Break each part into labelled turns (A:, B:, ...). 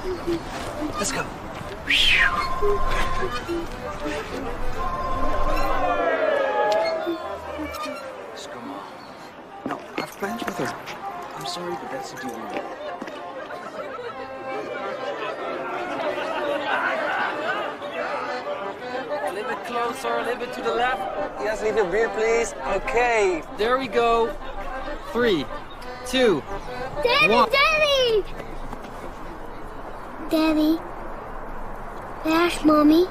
A: Let's go. Scum. No, I've plans with her. I'm sorry, but that's the deal we made.
B: A little bit closer, a little bit to the left.
A: Yes, leave your beer, please. Okay.
B: There we go. 3, 2,
C: Daddy,
B: 1.
C: Daddy! Daddy. There's Mommy.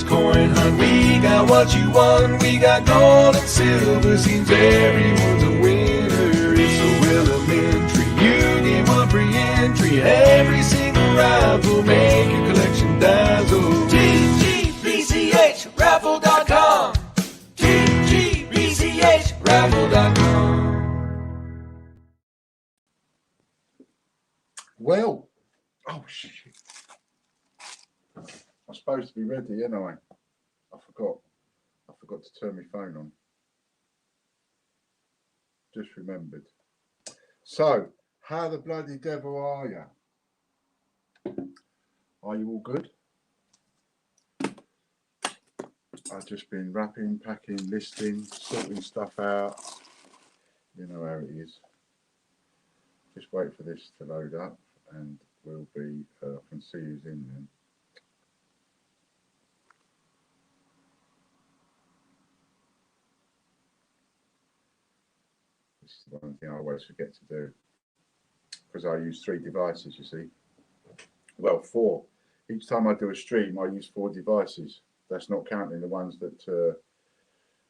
D: Coin hunt, we got what you want. We got gold and silver, seems everyone's a winner. It's so elementary, you get one free entry. Every single raffle, make your collection dazzle. TGBCHraffle.com, TGBCHraffle.com.
E: Well, oh shit. I'm supposed to be ready, ain't I? I forgot to turn my phone on. Just remembered. So, how the bloody devil are you? Are you all good? I've just been wrapping, packing, listing, sorting stuff out. You know how it is. Just wait for this to load up and we'll be, I can see who's in then. This is the one thing I always forget to do because I use 3 devices, you see. Well, 4. Each time I do a stream, I use 4 devices. That's not counting the ones that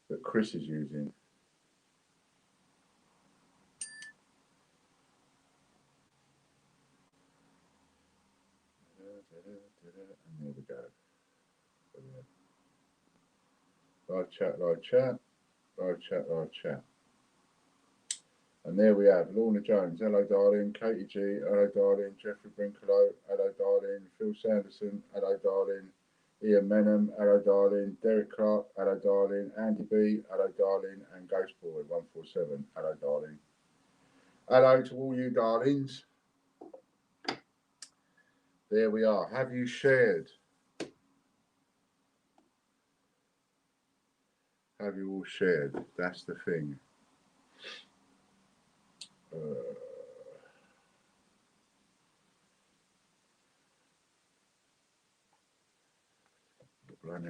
E: that Chris is using. And there we go. Live chat, live chat, live chat, live chat. And there we have Lorna Jones, hello darling, Katie G, hello darling, Jeffrey Brinklow, hello darling, Phil Sanderson, hello darling, Ian Menham, hello darling, Derek Clark, hello darling, Andy B, hello darling, and Ghost Boy 147, hello darling. Hello to all you darlings. There we are. Have you shared? Have you all shared? That's the thing. Blimey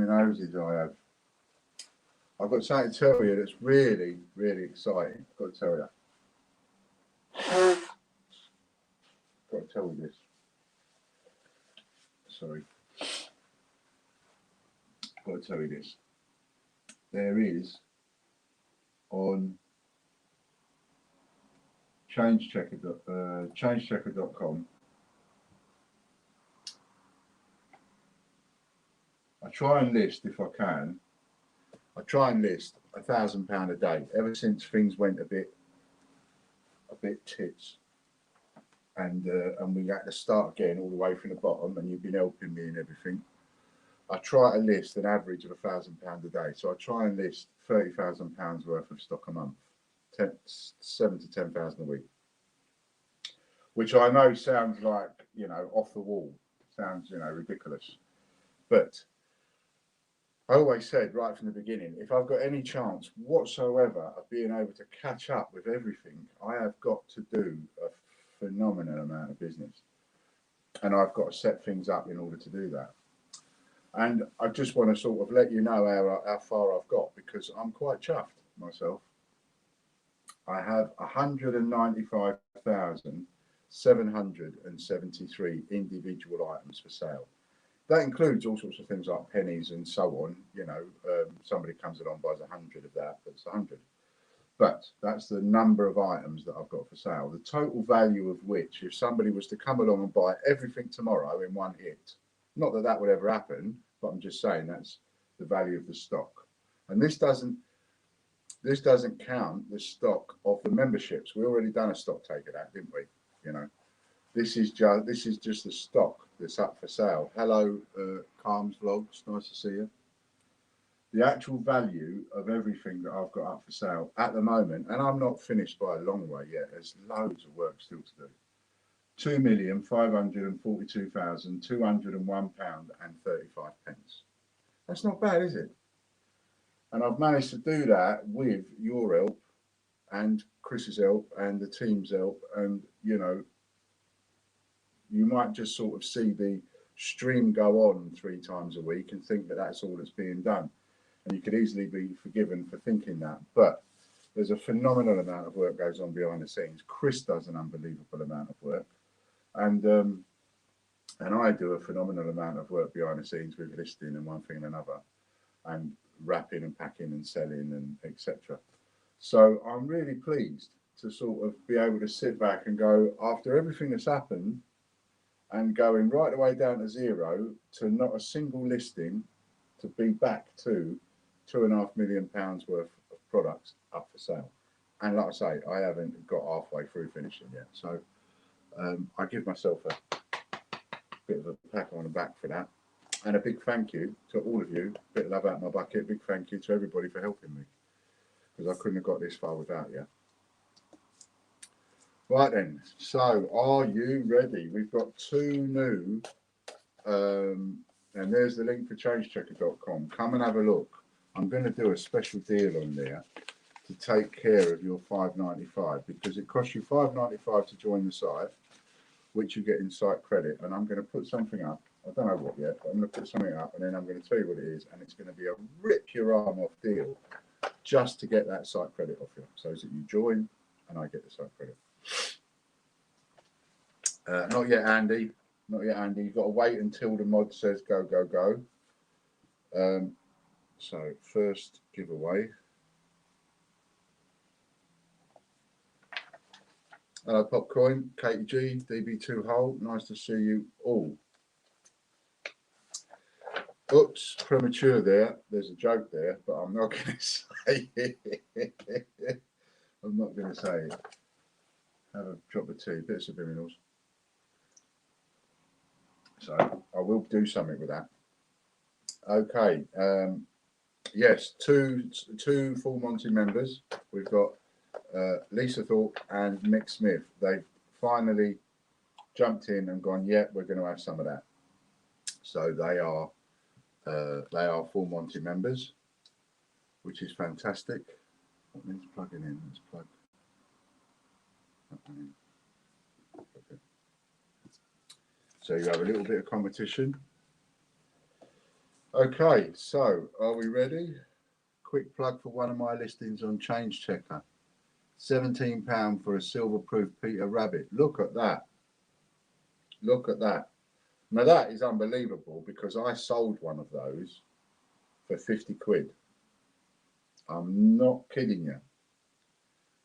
E: noses I have. I've got something to tell you that's really, really exciting. I've got to tell you. Got to tell you this. Sorry. Got to tell you this. There is on changechecker.com. I try and list if I can. I try and list £1,000 a day ever since things went a bit tits, and we had to start again all the way from the bottom. And you've been helping me and everything. I try to list an average of £1,000 a day. So I try and list £30,000 worth of stock a month, 7 to 10,000 a week, which I know sounds like, you know, off the wall, sounds, you know, ridiculous. But I always said right from the beginning, if I've got any chance whatsoever of being able to catch up with everything, I have got to do a phenomenal amount of business. And I've got to set things up in order to do that. And I just want to sort of let you know how far I've got, because I'm quite chuffed myself. I have 195,773 individual items for sale. That includes all sorts of things like pennies and so on. You know, somebody comes along, buys 100 of that, that's 100. But that's the number of items that I've got for sale. The total value of which, if somebody was to come along and buy everything tomorrow in one hit, not that that would ever happen, but I'm just saying that's the value of the stock. And this doesn't count the stock of the memberships. We already done a stock take of that, didn't we? You know, this is just the stock that's up for sale. Hello, Calms Vlogs, nice to see you. The actual value of everything that I've got up for sale at the moment, and I'm not finished by a long way yet. There's loads of work still to do. £2,542,201.35. That's not bad, is it? And I've managed to do that with your help and Chris's help and the team's help. And, you know, you might just sort of see the stream go on 3 times a week and think that that's all that's being done. And you could easily be forgiven for thinking that. But there's a phenomenal amount of work goes on behind the scenes. Chris does an unbelievable amount of work. And I do a phenomenal amount of work behind the scenes with listing and one thing and another, and wrapping and packing and selling and etc. So I'm really pleased to sort of be able to sit back and go, after everything that's happened and going right the way down to zero to not a single listing, to be back to £2.5 million worth of products up for sale. And like I say, I haven't got halfway through finishing yet. So I give myself a bit of a pat on the back for that. And a big thank you to all of you. Bit of love out of my bucket. Big thank you to everybody for helping me, because I couldn't have got this far without you. Right then, so are you ready? We've got 2 new, and there's the link for changechecker.com. Come and have a look. I'm going to do a special deal on there to take care of your $5.95, because it costs you $5.95 to join the site, which you get in site credit. And I'm going to put something up. I don't know what yet, but I'm going to put something up, and then I'm going to tell you what it is, and it's going to be a rip your arm off deal just to get that site credit off you, so that you join and I get the site credit. Not yet, Andy. Not yet, Andy. You've got to wait until the mod says go, go, go. So first giveaway. Hello, Popcoin, Katie G, DB2 Hole. Nice to see you all. Oops, premature there. There's a joke there, but I'm not going to say it. I'm not going to say it. Have a drop of tea, bit of subliminals. So I will do something with that. Okay. Yes, two Full Monty members. We've got Lisa Thorpe and Mick Smith. They've finally jumped in and gone, yeah, we're going to have some of that. So they are Full Monty members, which is fantastic. What needs plugging in? Let's plug that one in. Okay. So you have a little bit of competition. Okay, so are we ready? Quick plug for one of my listings on Change Checker. £17 for a silver-proof Peter Rabbit. Look at that. Look at that. Now that is unbelievable, because I sold one of those for 50 quid. I'm not kidding you.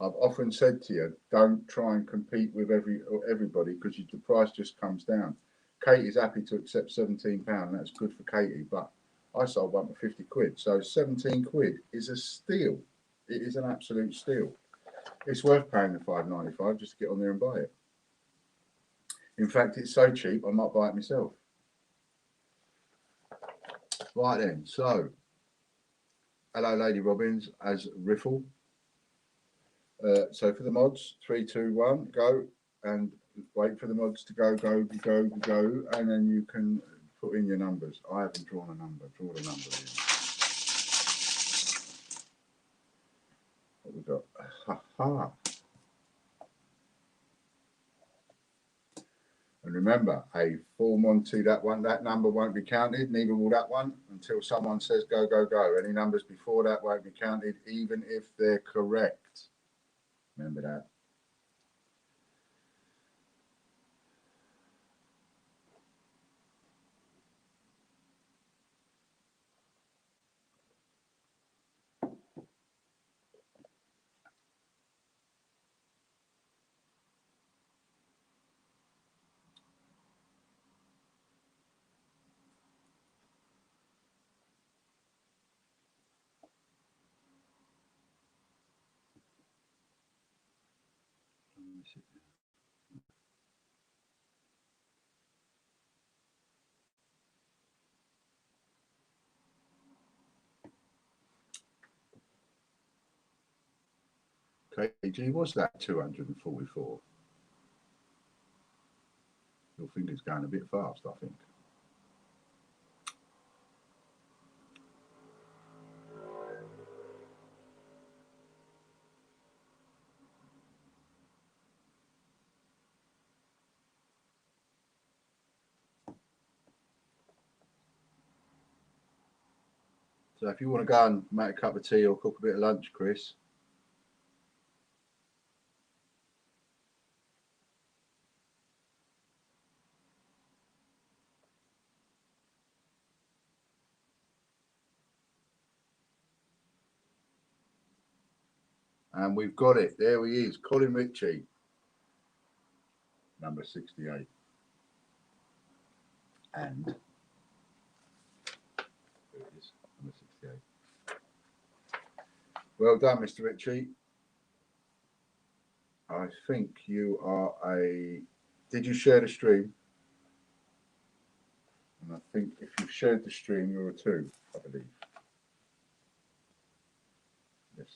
E: I've often said to you, don't try and compete with everybody, because the price just comes down. Katie's happy to accept £17. That's good for Katie, but I sold one for 50 quid. So 17 quid is a steal. It is an absolute steal. It's worth paying the £5.95 just to get on there and buy it. In fact, it's so cheap, I might buy it myself. Right then, so hello, Lady Robbins as Riffle. So for the mods, 3, 2, 1, go, and wait for the mods to go, and then you can put in your numbers. I haven't drawn a number. Draw the number in. What we got? Ha ha. And remember, a Full Monty, that number won't be counted, neither will that one, until someone says go, go, go. Any numbers before that won't be counted, even if they're correct. Remember that. miss it. KG, was that 244? Your finger's going a bit fast, I think. So if you want to go and make a cup of tea or cook a bit of lunch, Chris. And we've got it. There he is, Colin Ritchie, number 68. And there it is, number 68. Well done, Mr. Ritchie. I think you are a... Did you share the stream? And I think if you've shared the stream, you're a 2, I believe. Yes.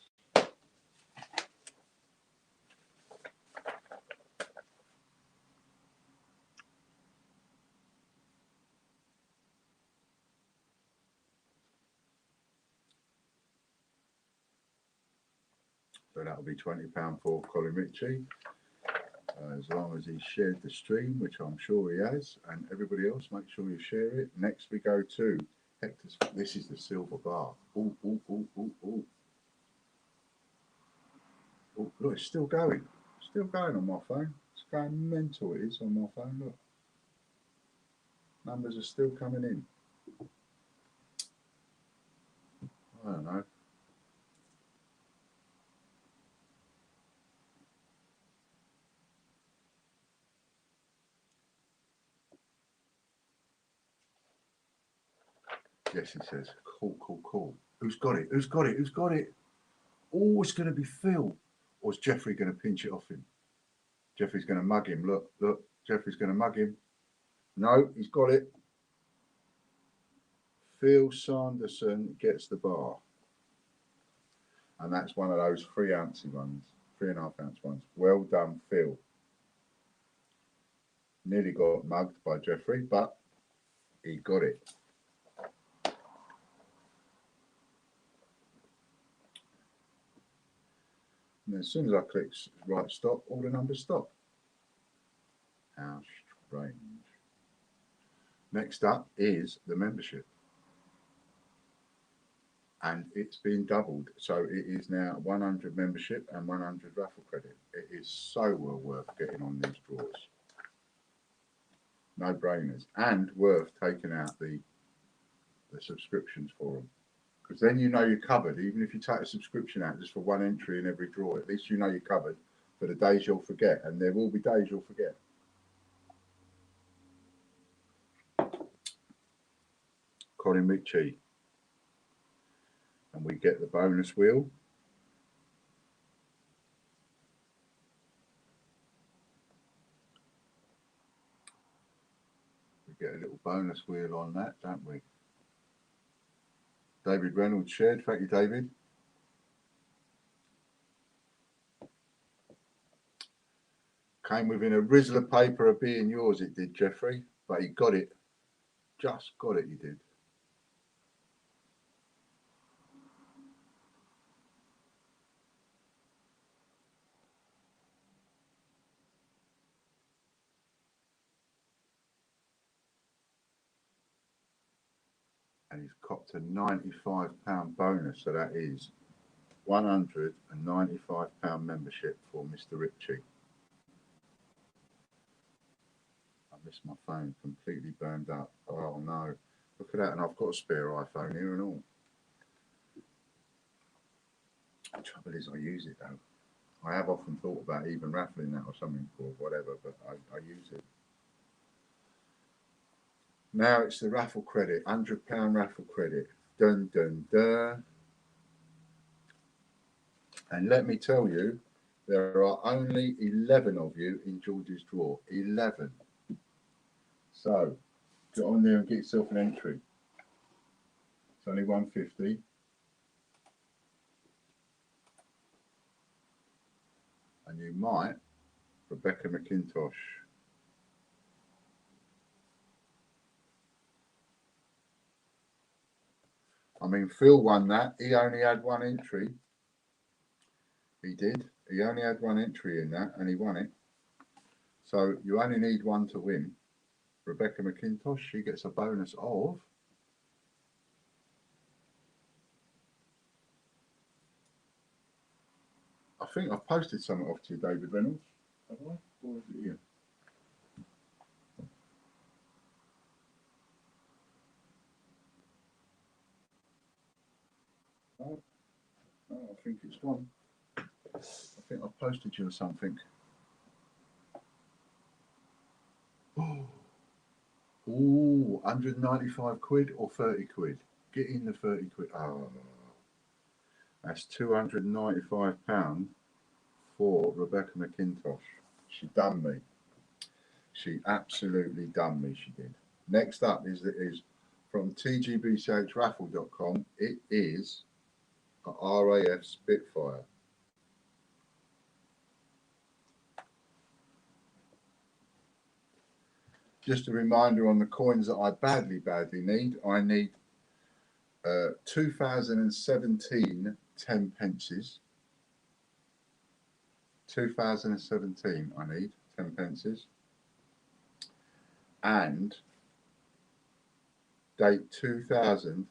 E: So that'll be £20 for Colin Ritchie, as long as he shared the stream, which I'm sure he has, and everybody else, make sure you share it. Next we go to Hector's. This is the silver bar. Ooh, ooh, ooh, ooh, ooh. Oh, look, it's still going. Still going on my phone. It's going mental, it is on my phone, look. Numbers are still coming in. I don't know. Yes, he says. Cool, cool, cool. Who's got it? Who's got it? Who's got it? Oh, it's going to be Phil. Or is Jeffrey going to pinch it off him? Jeffrey's going to mug him. Look, look. Jeffrey's going to mug him. No, he's got it. Phil Sanderson gets the bar. And that's one of those 3 ounce ones, 3.5 ounce ones. Well done, Phil. Nearly got mugged by Jeffrey, but he got it. And as soon as I click right stop, all the numbers stop. How strange. Next up is the membership. And it's been doubled. So it is now 100 membership and 100 raffle credit. It is so well worth getting on these draws. No brainers. And worth taking out the subscriptions for them. Because then you know you're covered. Even if you take a subscription out just for 1 entry in every draw, at least you know you're covered for the days you'll forget. And there will be days you'll forget. Colin Ritchie. And we get the bonus wheel. We get a little bonus wheel on that, don't we? David Reynolds shared. Thank you, David. Came within a rizzle of paper of being yours, it did, Jeffrey. But he got it. Just got it, he did. And he's copped a £95 bonus, so that is £195 membership for Mr. Ritchie. I missed my phone, completely burned up. Oh no, look at that, and I've got a spare iPhone here and all. The trouble is I use it though. I have often thought about even raffling that or something for whatever, but I use it. Now it's the raffle credit, £100 raffle credit. Dun, dun, dun. And let me tell you, There are only 11 of you in George's draw. 11. So get on there and get yourself an entry. It's only 150. And you might, Rebecca McIntosh. I mean, Phil won that. He only had one entry. He did. He only had one entry in that and he won it. So you only need one to win. Rebecca McIntosh, she gets a bonus of I think I've posted something off to you, David Reynolds. Have I? Or is it here? Oh, I think it's gone. I think I've posted you something. Ooh, 195 quid or 30 quid? Get in the 30 quid. Oh, that's £295 for Rebecca McIntosh. She done me. She absolutely done me, she did. Next up is from tgbchraffle.com. It is a RAF Spitfire. Just a reminder on the coins that I badly need. I need 2017 10 pences. 2017 I need 10 pences. And date 2000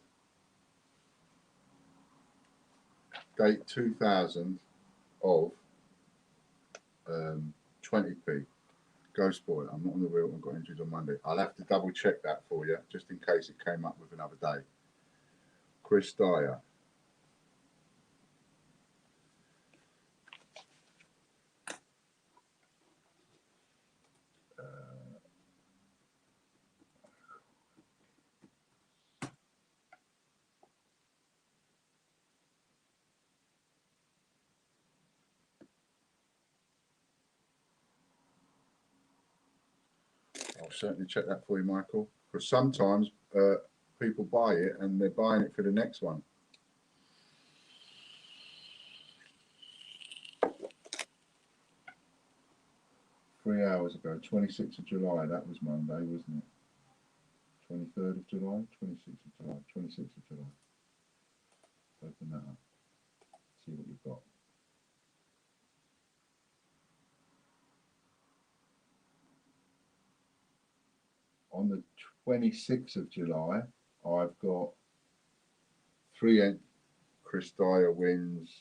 E: of 20p. Ghost Boy, I'm not on the wheel, I've got injuries on Monday. I'll have to double check that for you, just in case it came up with another day. Chris Dyer. I'll certainly check that for you, Michael, because sometimes people buy it and they're buying it for the next one. Three hours ago, 26th of July, that was Monday, wasn't it? 23rd of July, 26th of July, 26th of July. Open that up, see what you've got. On the 26th of July, I've got Chris Dyer wins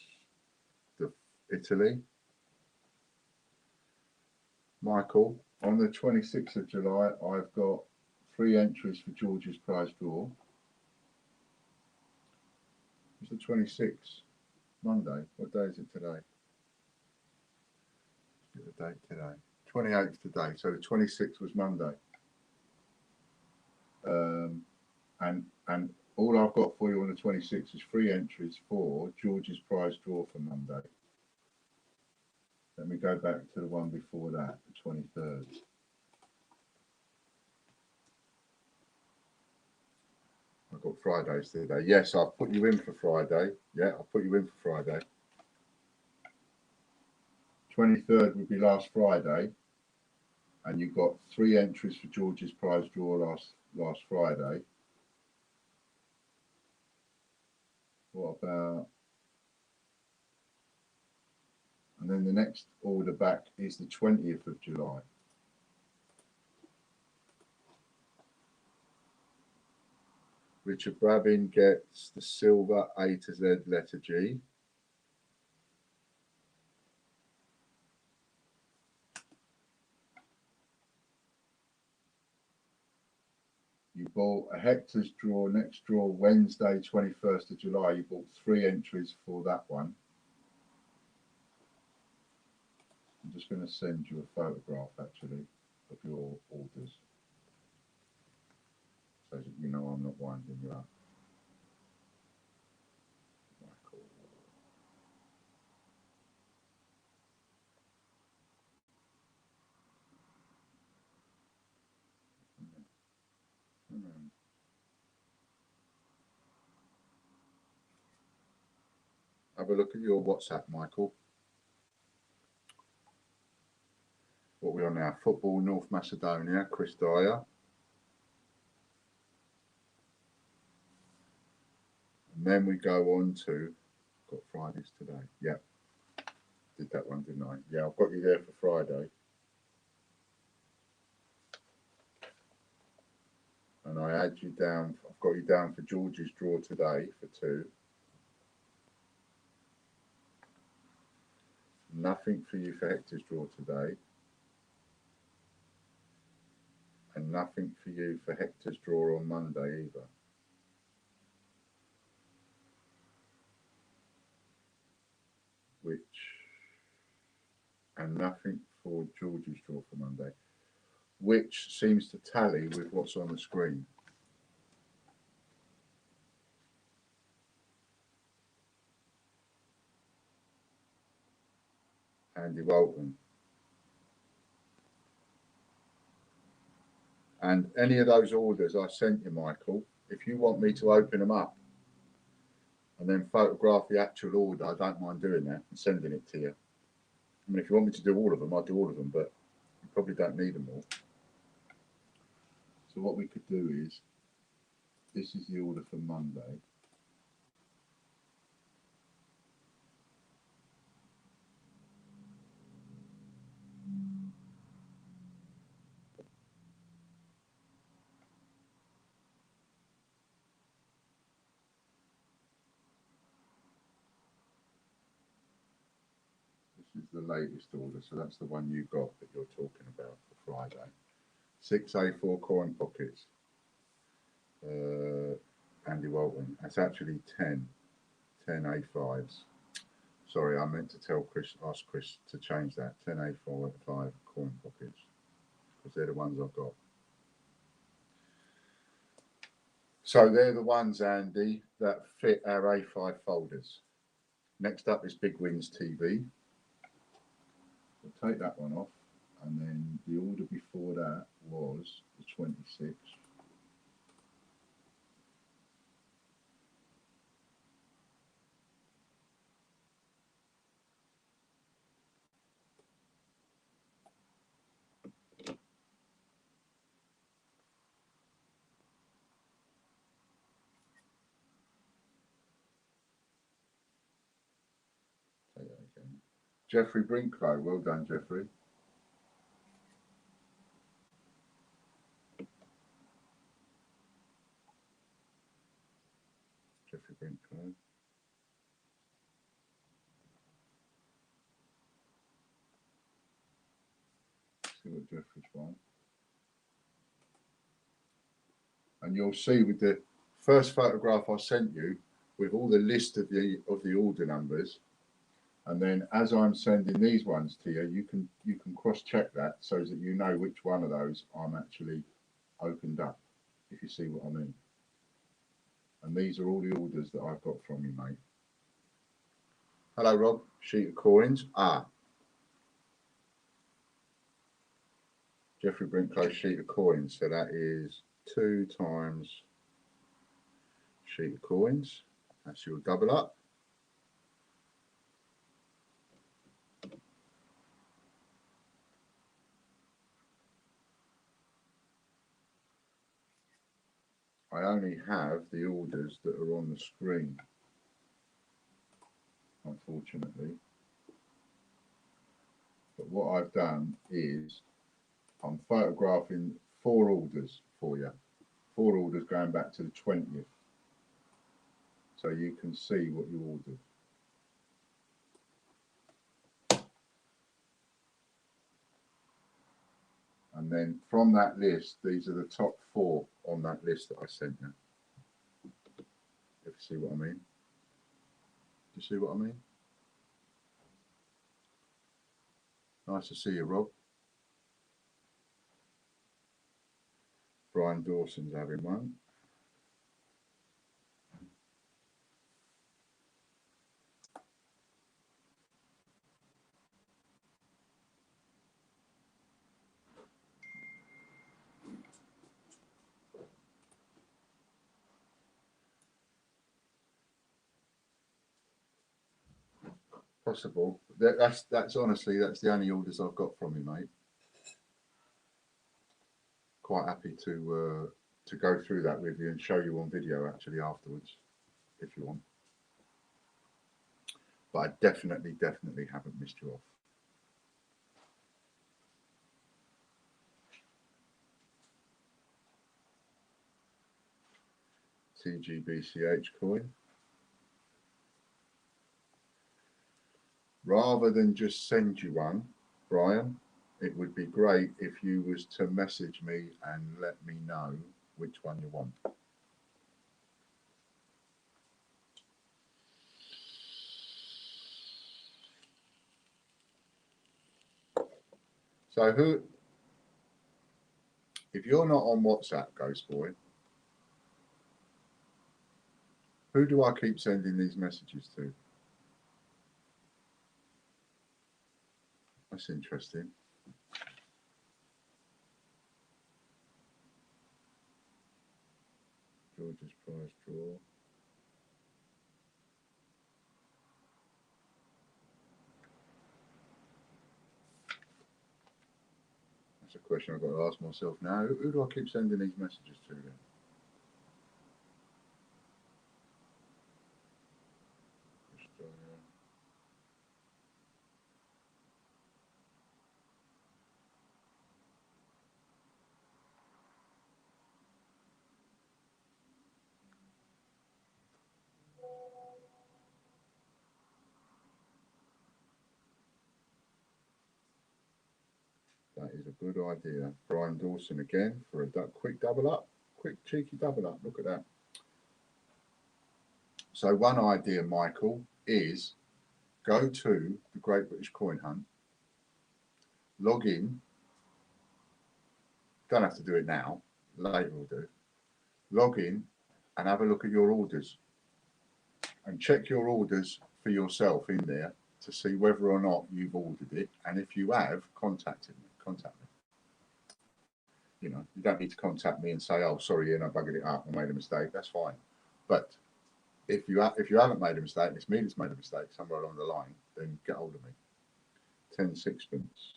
E: Italy. Michael, on the 26th of July, I've got 3 entries for George's prize draw. It's the 26th, Monday. What day is it today? Let's get the date today. 28th today, so the 26th was Monday. And all I've got for you on the 26th is 3 entries for George's prize draw for Monday. Let me go back to the one before that, the 23rd. I've got Fridays today. Yes, I'll put you in for Friday. Yeah, I'll put you in for Friday. 23rd would be last Friday. And you've got 3 entries for George's prize draw last Friday. What about... And then the next order back is the 20th of July. Richard Brabin gets the silver A to Z letter G. You bought a Hector's draw, next draw Wednesday, 21st of July. You bought 3 entries for that one. I'm just going to send you a photograph actually of your orders, so that you know I'm not winding you up. Michael. have a look at your WhatsApp, Michael. What are we on now? Football, North Macedonia, Chris Dyer. And then we go on to, got Fridays today. Yeah, did that one, didn't I? Yeah, I've got you there for Friday. And I add you down, I've got you down for George's draw today for 2. Nothing for you for Hector's draw today. And nothing for you for Hector's draw on Monday either. And nothing for George's draw for Monday, which seems to tally with what's on the screen. Andy Walton. And any of those orders I sent you, Michael, if you want me to open them up and then photograph the actual order, I don't mind doing that and sending it to you. I mean, if you want me to do all of them, I'll do all of them, but you probably don't need them all. So what we could do is, this is the order for Monday. This is the latest order, so that's the one you got that you're talking about for Friday. 6 A4 coin pockets. Andy Walton. That's actually 10 A5s. Sorry, I meant to tell Chris, ask Chris to change that. 10 A5 coin pockets, because they're the ones I've got. So they're the ones, Andy, that fit our A5 folders. Next up is Big Wins TV. We'll take that one off, and then the order before that was the 26th. Take that again. Jeffrey Brinklow, well done, Jeffrey. Jeffrey Brinklow. See what Jeffrey's won. And you'll see with the first photograph I sent you, with all the list of the order numbers, and then as I'm sending these ones to you, you can cross-check that so that you know which one of those I'm actually opened up, if you see what I mean. And these are all the orders that I've got from you, mate. Hello, Rob. Sheet of coins. Jeffrey Brinklow sheet of coins. So that is 2 times sheet of coins. That's your double up. I only have the orders that are on the screen, unfortunately. But what I've done is I'm photographing 4 orders for you. 4 orders going back to the 20th. So you can see what you ordered. And then from that list, these are the top 4 on that list that I sent you. If you see what I mean. Do you see what I mean? Nice to see you, Rob. Brian Dawson's having one. possible. That's honestly, that's the only orders I've got from you, mate. Quite happy to go through that with you and show you on video actually afterwards, if you want. But I definitely haven't missed you off. TGBCH coin. Rather than just send you one, Brian, it would be great if you was to message me and let me know which one you want. So if you're not on WhatsApp, Ghost Boy, who do I keep sending these messages to? That's interesting. George's prize draw. That's a question I've got to ask myself now. Who do I keep sending these messages to then? That is a good idea. Brian Dawson again for a quick double up. Quick cheeky double up. Look at that. So one idea, Michael, is go to the Great British Coin Hunt, log in. Don't have to do it now. Later we'll do. Log in and have a look at your orders and check your orders for yourself in there to see whether or not you've ordered it. And if you have, contact me. You know, you don't need to contact me and say, "Oh, sorry, Ian, I buggered it up. I made a mistake." That's fine. But if you haven't made a mistake, and it's me that's made a mistake somewhere along the line, then get hold of me. 10 sixpence.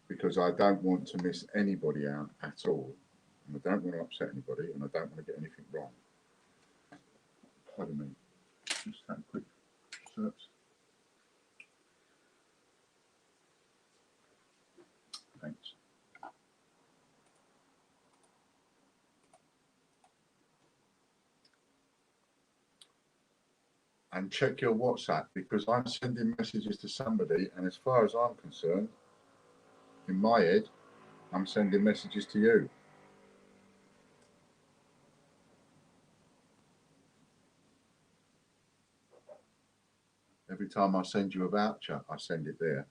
E: Because I don't want to miss anybody out at all. And I don't want to upset anybody, and I don't want to get anything wrong. Pardon me. Just have a quick search. Thanks. And check your WhatsApp, because I'm sending messages to somebody, and as far as I'm concerned, in my head, I'm sending messages to you. Every time I send you a voucher, I send it there.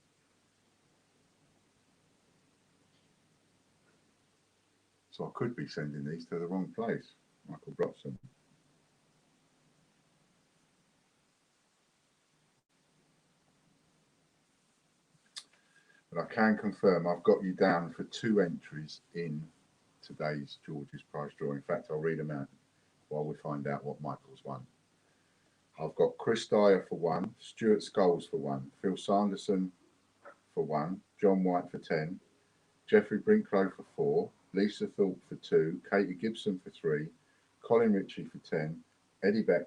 E: So I could be sending these to the wrong place, Michael Brotson. But I can confirm I've got you down for 2 entries in today's George's prize draw. In fact, I'll read them out while we find out what Michael's won. I've got Chris Dyer for 1, Stuart Scholes for 1, Phil Sanderson for 1, John White for 10, Jeffrey Brinklow for 4, Lisa Thorpe for 2, Katie Gibson for 3, Colin Ritchie for 10, Eddie Beck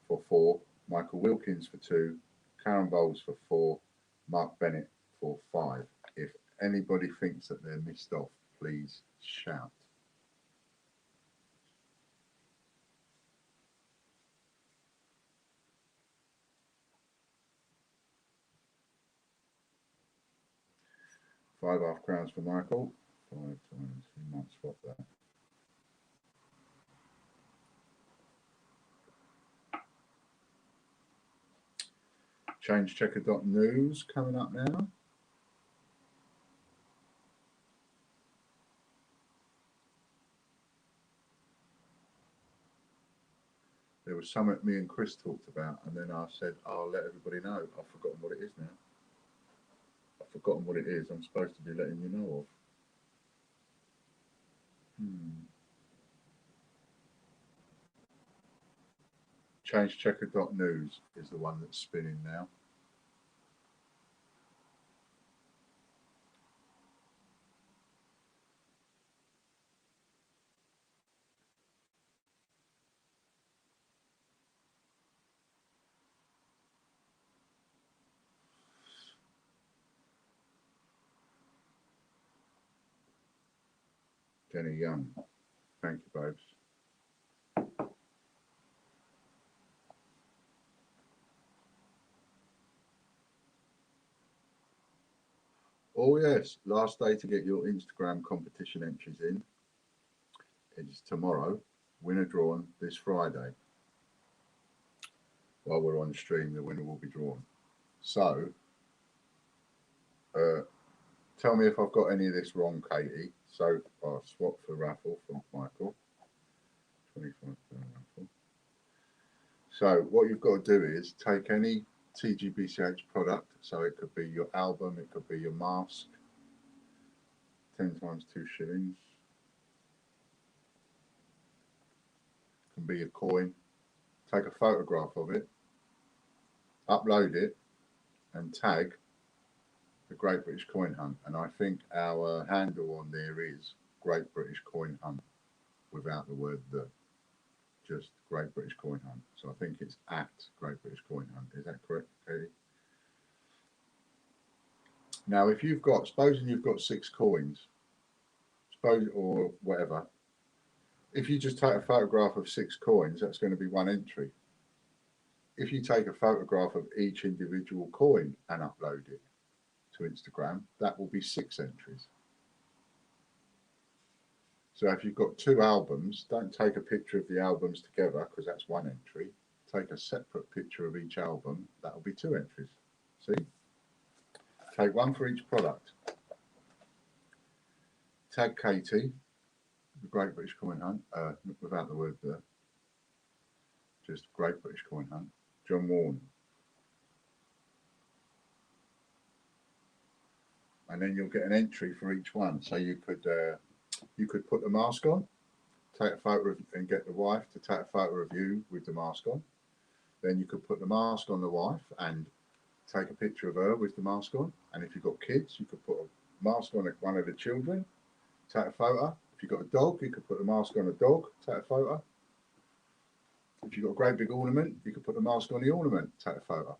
E: for 4, Michael Wilkins for 2, Karen Bowles for 4, Mark Bennett for 5. If anybody thinks that they're missed off, please shout. Five half crowns for Michael. 5 times, we might swap that. Changechecker.news coming up now. There was something me and Chris talked about, and then I said, I'll let everybody know. I've forgotten what it is now. I've forgotten what it is I'm supposed to be letting you know of. Change checker.news is the one that's spinning now. Jenny Young. Thank you, babes. Oh yes, last day to get your Instagram competition entries in is tomorrow. Winner drawn this Friday. While we're on stream, the winner will be drawn. So, tell me if I've got any of this wrong, Katie. So I'll swap for raffle from Michael. 25 raffle. So what you've got to do is take any TGBCH product. So it could be your album, it could be your mask. 10 times 2 shillings. Can be a coin. Take a photograph of it, upload it, and tag the Great British Coin Hunt. And I think our handle on there is Great British Coin Hunt without the word the, just Great British Coin Hunt. So I think it's at Great British Coin Hunt. Is that correct, Katie? Now, if you've got, supposing you've got 6 coins, suppose, or whatever, if you just take a photograph of 6 coins, that's going to be 1 entry. If you take a photograph of each individual coin and upload it to Instagram, that will be 6 entries. So if you've got 2 albums, don't take a picture of the albums together because that's 1 entry. Take a separate picture of each album, that will be 2 entries. See? Take 1 for each product. Tag Katie, the Great British Coin Hunt, without the word the, just Great British Coin Hunt. John Warren. And then you'll get an entry for each one. So you could put the mask on, take a photo of, and get the wife to take a photo of you with the mask on. Then you could put the mask on the wife and take a picture of her with the mask on. And if you've got kids, you could put a mask on one of the children, take a photo. If you've got a dog, you could put the mask on a dog, take a photo. If you've got a great big ornament, you could put the mask on the ornament, take a photo.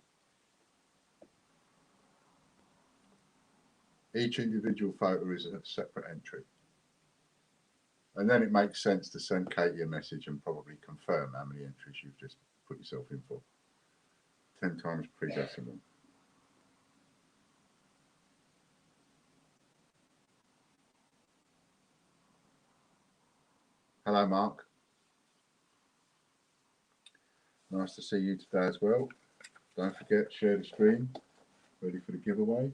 E: Each individual photo is a separate entry. And then it makes sense to send Katie a message and probably confirm how many entries you've just put yourself in for. 10 times pre-decimal. Hello, Mark. Nice to see you today as well. Don't forget, share the screen. Ready for the giveaway.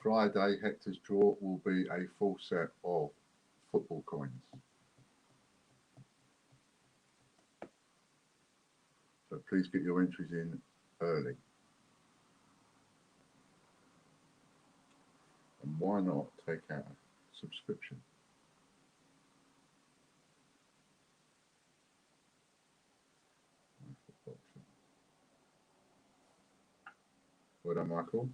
E: Friday, Hector's draw will be a full set of football coins. So please get your entries in early. And why not take out a subscription? Well done, Michael.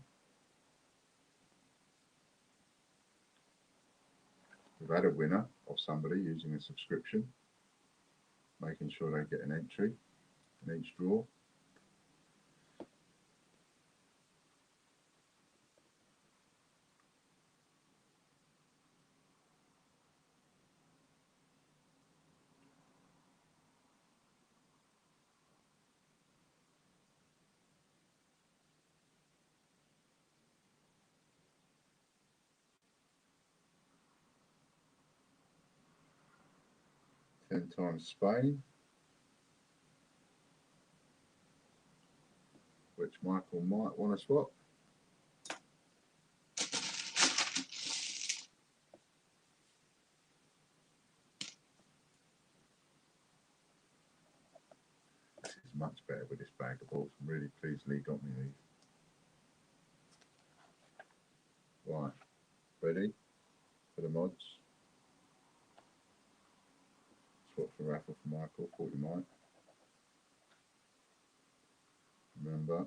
E: We've had a winner of somebody using a subscription, making sure they get an entry in each draw. Ten times Spain, which Michael might want to swap. is much better with this bag of balls. I'm really pleased Lee got me these. Right, ready for the mods? Swap for raffle for Michael, thought you might. Remember,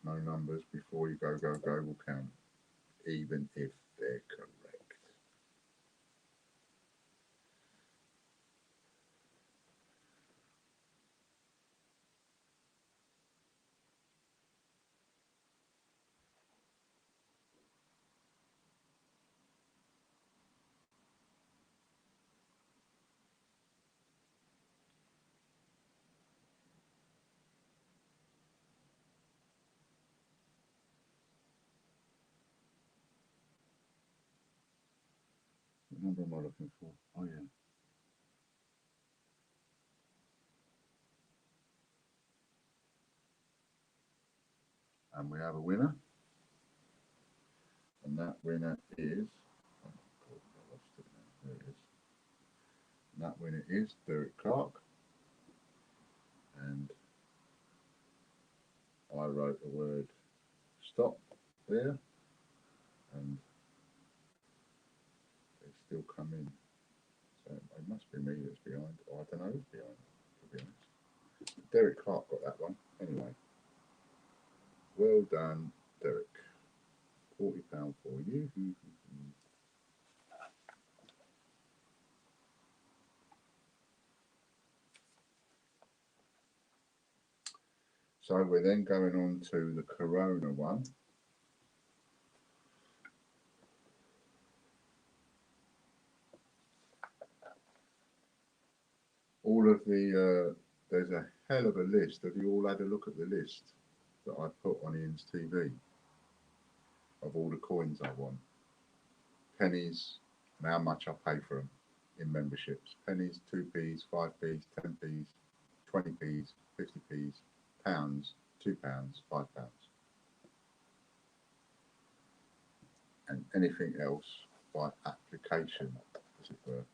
E: no numbers before you go will count, even if they're correct. What number am I looking for? Oh yeah. And we have a winner. And that winner is, oh God, I lost it now. There it is. And that winner is Derek Clark. And I wrote the word stop there. And it's still come in. So it must be me that's behind. Or I don't know who's behind, to be honest. Derek Clark got that one. Anyway. Well done, Derek. £40 for you. So we're then going on to the Corona one. All of the, there's a hell of a list. Have you all had a look at the list that I put on Ian's TV of all the coins I won? Pennies and how much I pay for them in memberships. Pennies, 2p's, 5p's, 10p's, 20p's, 50p's, pounds, £2, £5. And anything else by application, as it were,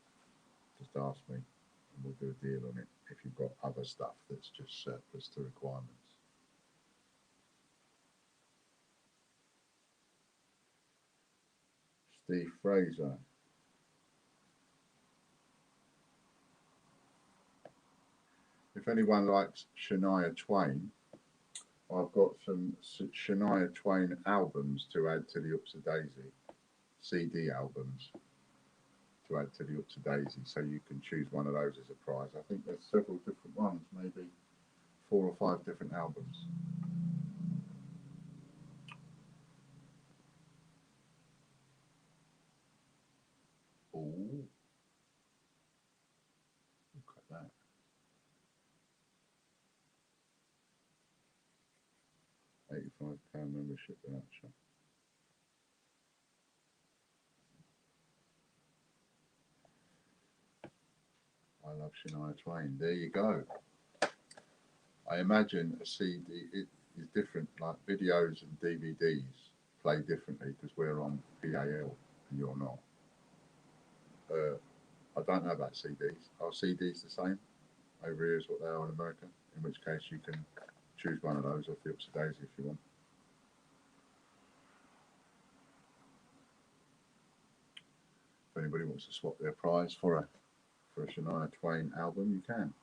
E: just ask me and we'll do a deal on it if you've got other stuff that's just surplus to requirements. Steve Fraser. If anyone likes Shania Twain, I've got some Shania Twain albums to add to the Ups a Daisy, CD albums to add to the Ups a Daisy, so you can choose one of those as a prize. I think there's several different ones, maybe 4 or 5 different albums. Ooh, look at that. £85 membership voucher. I love Shania Twain. There you go. I imagine a CD is different, like videos and DVDs play differently because we're on PAL and you're not. I don't know about CDs. Are CDs the same over here as what they are in America? In which case you can choose one of those off the Ups a Daisy if you want. If anybody wants to swap their prize for a Shania Twain album, you can.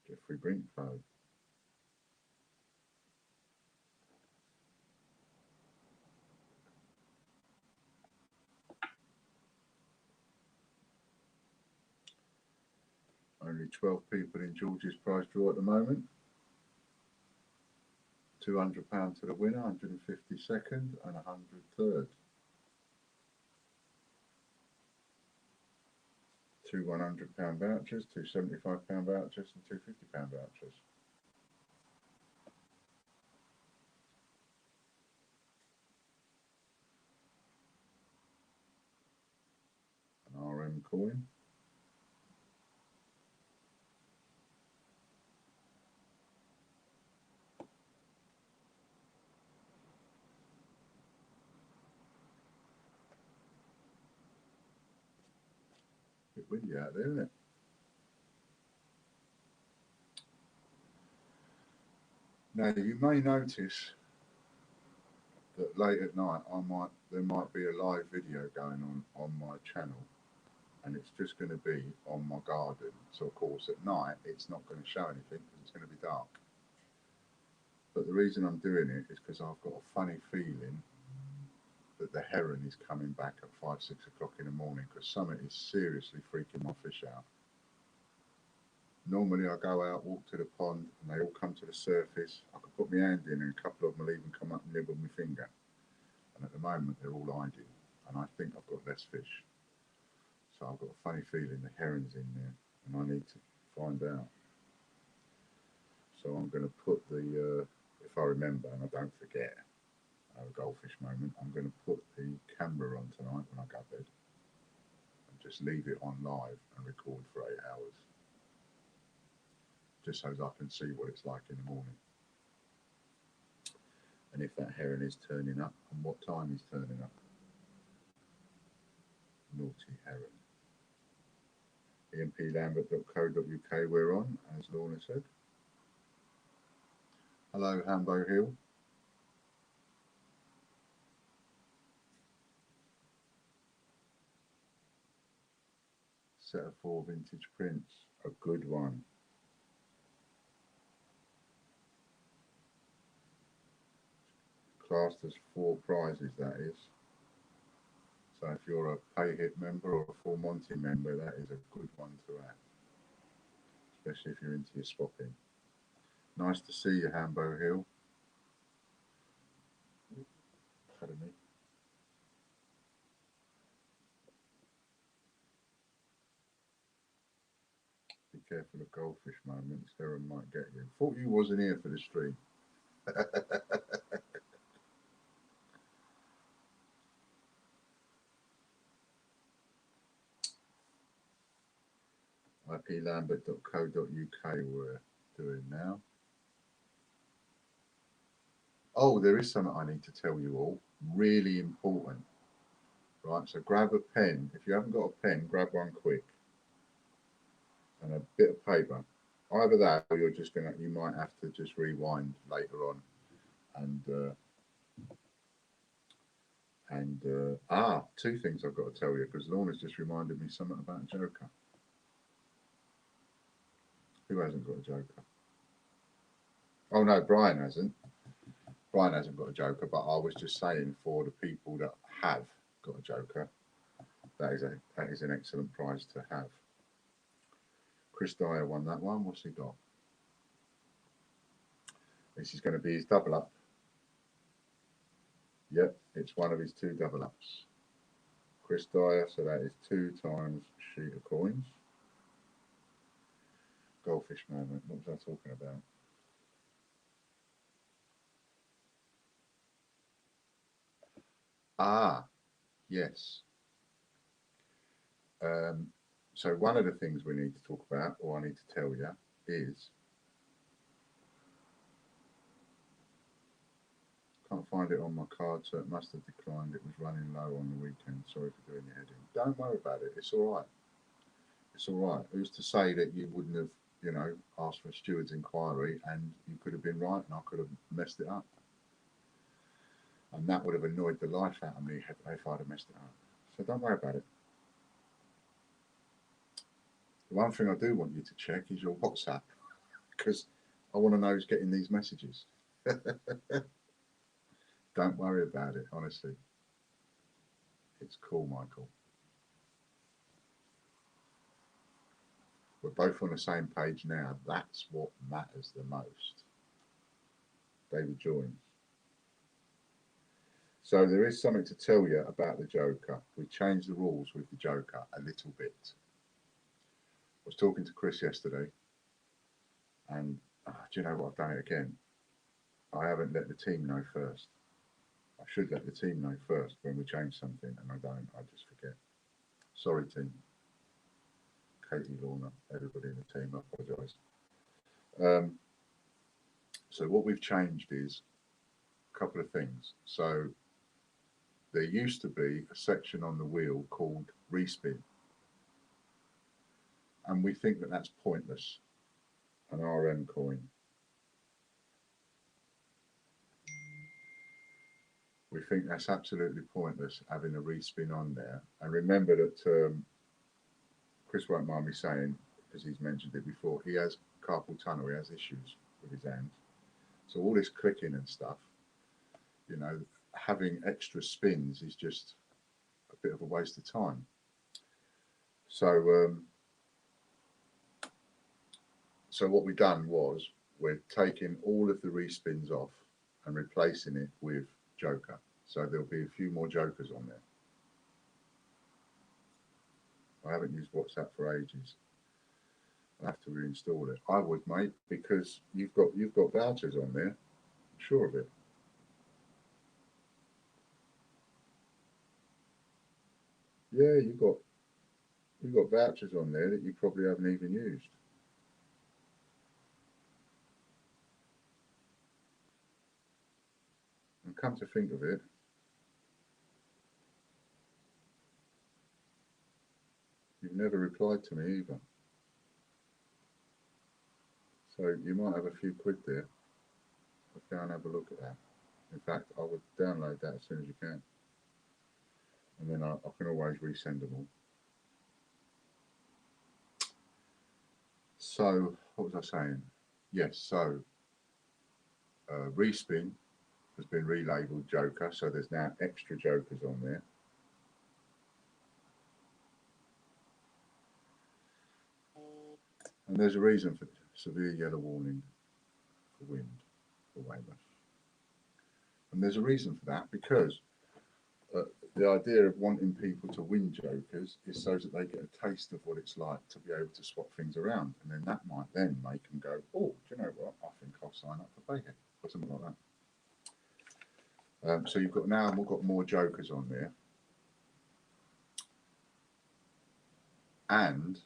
E: Jeffrey Brinklow. Only 12 people in George's prize draw at the moment. £200 to the winner, 152nd and 103rd. 2 £100 vouchers, 2 £75 vouchers and 2 £50 vouchers. coin. Bit windy out there, isn't it? Now you may notice that late at night there might be a live video going on my channel, and it's just going to be on my garden. So of course at night it's not going to show anything because it's going to be dark. But the reason I'm doing it is because I've got a funny feeling that the heron is coming back at 5, 6 o'clock in the morning, because something is seriously freaking my fish out. Normally I go out, walk to the pond, and they all come to the surface. I can put my hand in and a couple of them will even come up and nibble my finger. And at the moment they're all hiding, and I think I've got less fish. So I've got a funny feeling the heron's in there, and I need to find out. So I'm going to put the, if I remember and I don't forget, a goldfish moment, I'm going to put the camera on tonight when I go to bed, and just leave it on live and record for 8 hours. Just so I can see what it's like in the morning. And if that heron is turning up, and what time he's turning up. Naughty heron. emplambert.co.uk we're on, as Lorna said. Hello, Hambo Hill. Set of 4 vintage prints. A good one. Classed as 4 prizes, that is. So if you're a Pay Hit member or a Full Monty member, that is a good one to have, especially if you're into your spopping. Nice to see you, Hambo Hill. Pardon me. Be careful of goldfish moments, heron might get you. Thought you wasn't here for the stream. iplambert.co.uk we're doing now. Oh, there is something I need to tell you all, really important. Right, so grab a pen. If you haven't got a pen, grab one quick. And a bit of paper. Either that or you might have to just rewind later on. And 2 things I've got to tell you, because Lorna's just reminded me something about a joker. Who hasn't got a joker? Oh no, Brian hasn't. Brian hasn't got a joker, but I was just saying, for the people that have got a joker, that is an excellent prize to have. Chris Dyer won that one. What's he got? This is going to be his double up. Yep, it's one of his 2 double ups. Chris Dyer, so that is 2 times sheet of coins. Goldfish moment, what was I talking about? Ah, yes. So one of the things we need to talk about, or I need to tell you, is can't find it on my card, so it must have declined. It was running low on the weekend. Sorry for doing your head in. Don't worry about it. It's all right. It's all right. Who's to say that you wouldn't have, asked for a steward's inquiry and you could have been right and I could have messed it up. And that would have annoyed the life out of me if I'd have messed it up. So don't worry about it. The one thing I do want you to check is your WhatsApp, because I want to know who's getting these messages. Don't worry about it, honestly. It's cool, Michael. We're both on the same page now. That's what matters the most. David joins. So there is something to tell you about the joker. We changed the rules with the joker a little bit. I was talking to Chris yesterday, and do you know what? I've done it again. I haven't let the team know first. I should let the team know first when we change something, and I don't. I just forget. Sorry, team. Katie, Lorna, everybody in the team. I apologise. So what we've changed is a couple of things. So there used to be a section on the wheel called respin, and we think that that's pointless. An RM coin. We think that's absolutely pointless having a respin on there. And remember that Chris won't mind me saying, because he's mentioned it before, he has carpal tunnel, he has issues with his hands. So all this clicking and stuff, you know, having extra spins is just a bit of a waste of time. So so what we've done was we're taking all of the respins off and replacing it with Joker. So there'll be a few more Jokers on there. I haven't used WhatsApp for ages. I'll have to reinstall it. I would, mate, because you've got vouchers on there. I'm sure of it. Yeah, you've got vouchers on there that you probably haven't even used. And come to think of it, you've never replied to me either. So you might have a few quid there. Let's go and have a look at that. In fact, I would download that as soon as you can. And then I can always resend them all. So, what was I saying? Yes, so Respin has been relabeled Joker, so there's now extra Jokers on there. And there's a reason for severe yellow warning for wind for Weymouth. And there's a reason for that, because the idea of wanting people to win Jokers is so that they get a taste of what it's like to be able to swap things around. And then that might then make them go, oh, do you know what? I think I'll sign up for Bayhead or something like that. So you've got now, we've got more Jokers on there. And,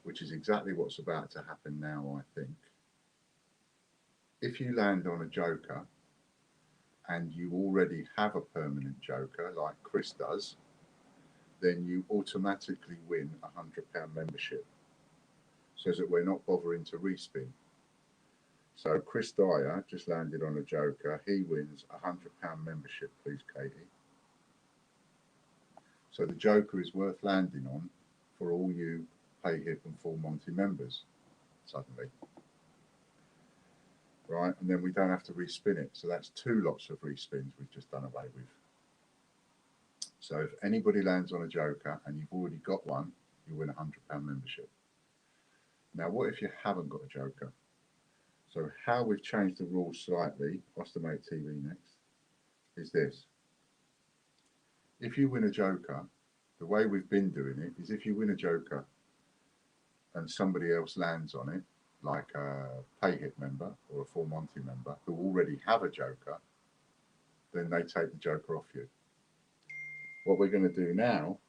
E: which is exactly what's about to happen now, I think, if you land on a Joker and you already have a permanent Joker like Chris does, then you automatically win a £100 membership, so that we're not bothering to respin. So Chris Dyer just landed on a Joker. He wins a £100 membership, please, Katie. So the Joker is worth landing on for all you Payhip and Full Monty members, suddenly. Right, and then we don't have to respin it. So that's 2 lots of respins we've just done away with. So if anybody lands on a Joker and you've already got one, you win a £100 membership. Now, what if you haven't got a Joker? So how we've changed the rules slightly, Ostomate TV next, is this. If you win a Joker, the way we've been doing it is if you win a Joker and somebody else lands on it, like a Payhip member or a Full Monty member who already have a Joker, then they take the Joker off you. What we're going to do now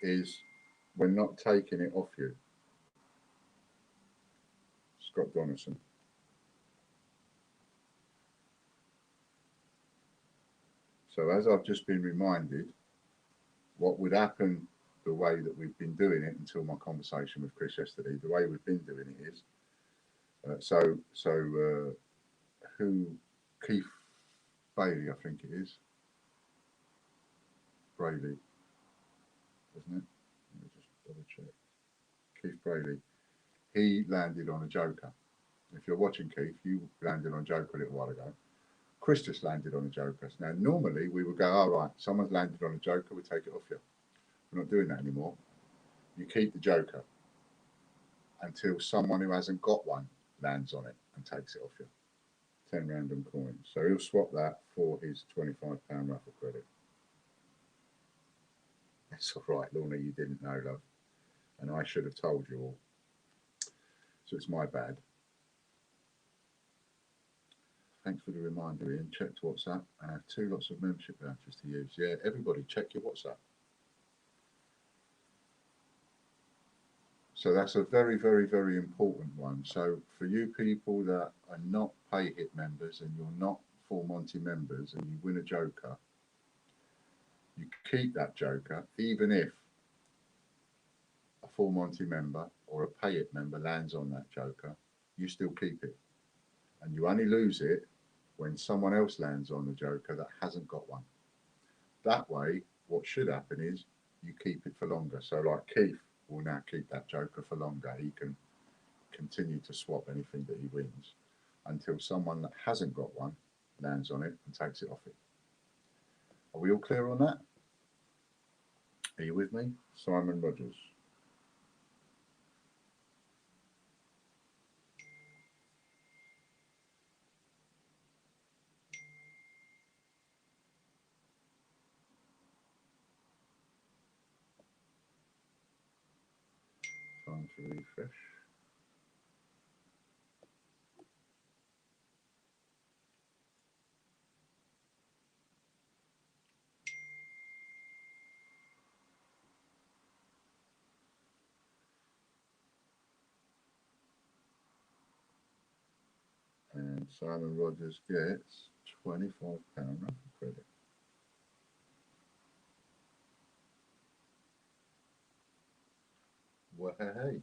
E: is we're not taking it off you. Scott Donaldson. So as I've just been reminded, what would happen the way that we've been doing it until my conversation with Chris yesterday, the way we've been doing it is, Keith Bailey, I think it is. Braley, isn't it? Let me just double check. Keith Braley. He landed on a Joker. If you're watching, Keith, you landed on Joker a little while ago. Chris just landed on a Joker. Now, normally we would go, all right, someone's landed on a Joker, we take it off you. We're not doing that anymore. You keep the Joker until someone who hasn't got one lands on it and takes it off you. 10 random coins. So he'll swap that for his £25 raffle credit. That's all right, Lorna, you didn't know, love. And I should have told you all. So it's my bad. Thanks for the reminder, Ian. Checked WhatsApp. I have 2 lots of membership vouchers to use. Yeah, everybody check your WhatsApp. So that's a very, very, very important one. So for you people that are not Pay Hit members and you're not Full Monty members and you win a Joker, you keep that Joker even if a Full Monty member or a Pay It member lands on that Joker, you still keep it. And you only lose it when someone else lands on the Joker that hasn't got one. That way, what should happen is you keep it for longer. So like Keith will now keep that Joker for longer. He can continue to swap anything that he wins until someone that hasn't got one lands on it and takes it off it. Are we all clear on that? Are you with me? Simon Rogers. Time to refresh. And Simon Rogers gets £25 Raffle credit. Well, hey.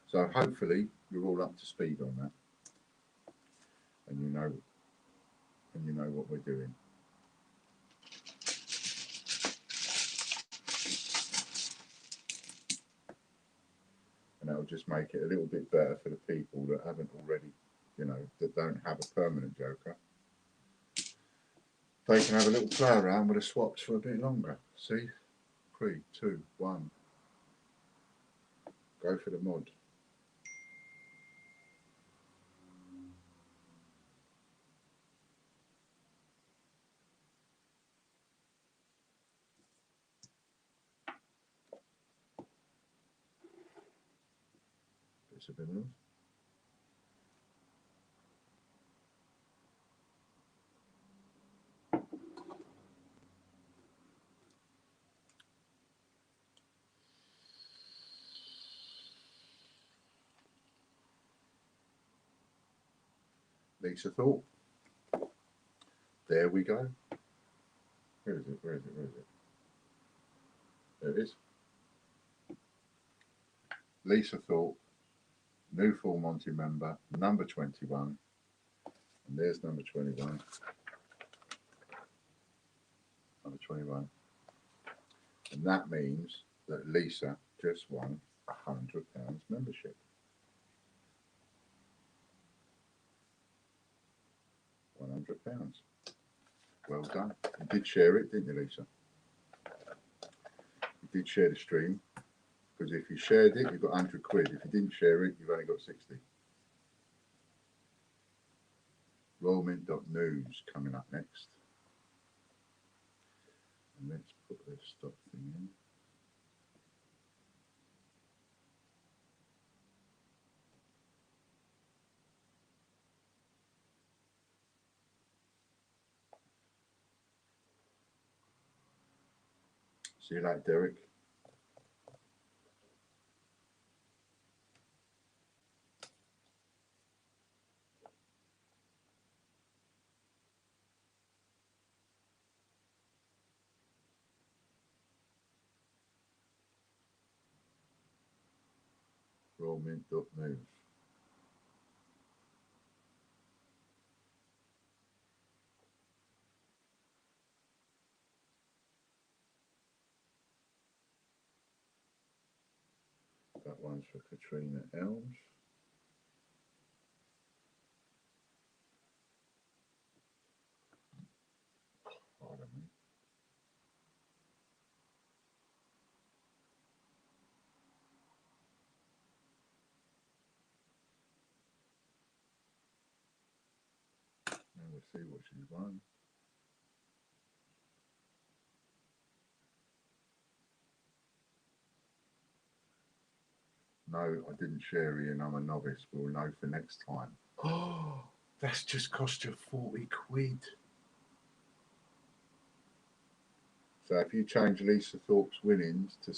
E: So hopefully you're all up to speed on that, and you know what we're doing. And that'll just make it a little bit better for the people that haven't already, that don't have a permanent Joker. They can have a little play around with the swaps for a bit longer. See? 3, 2, 1. Go for the mod. Bits of minerals. Lisa Thorpe. There we go. Where is it? Where is it? Where is it? There it is. Lisa Thorpe, new Full Monty member, number 21. And there's number 21. Number 21. And that means that Lisa just won £100 membership. £100. Well done. You did share it, didn't you, Lisa? You did share the stream, because if you shared it, you got 100 quid. If you didn't share it, you've only got 60. Rollmint.news coming up next. And let's put this stop thing in. See you later, Derek. Rollmint.news. That one's for Katrina Elms. Pardon me. Now we'll see what she's won. No, I didn't share Ian, I'm a novice. We'll know for next time. Oh, that's just cost you 40 quid. So if you change Lisa Thorpe's winnings to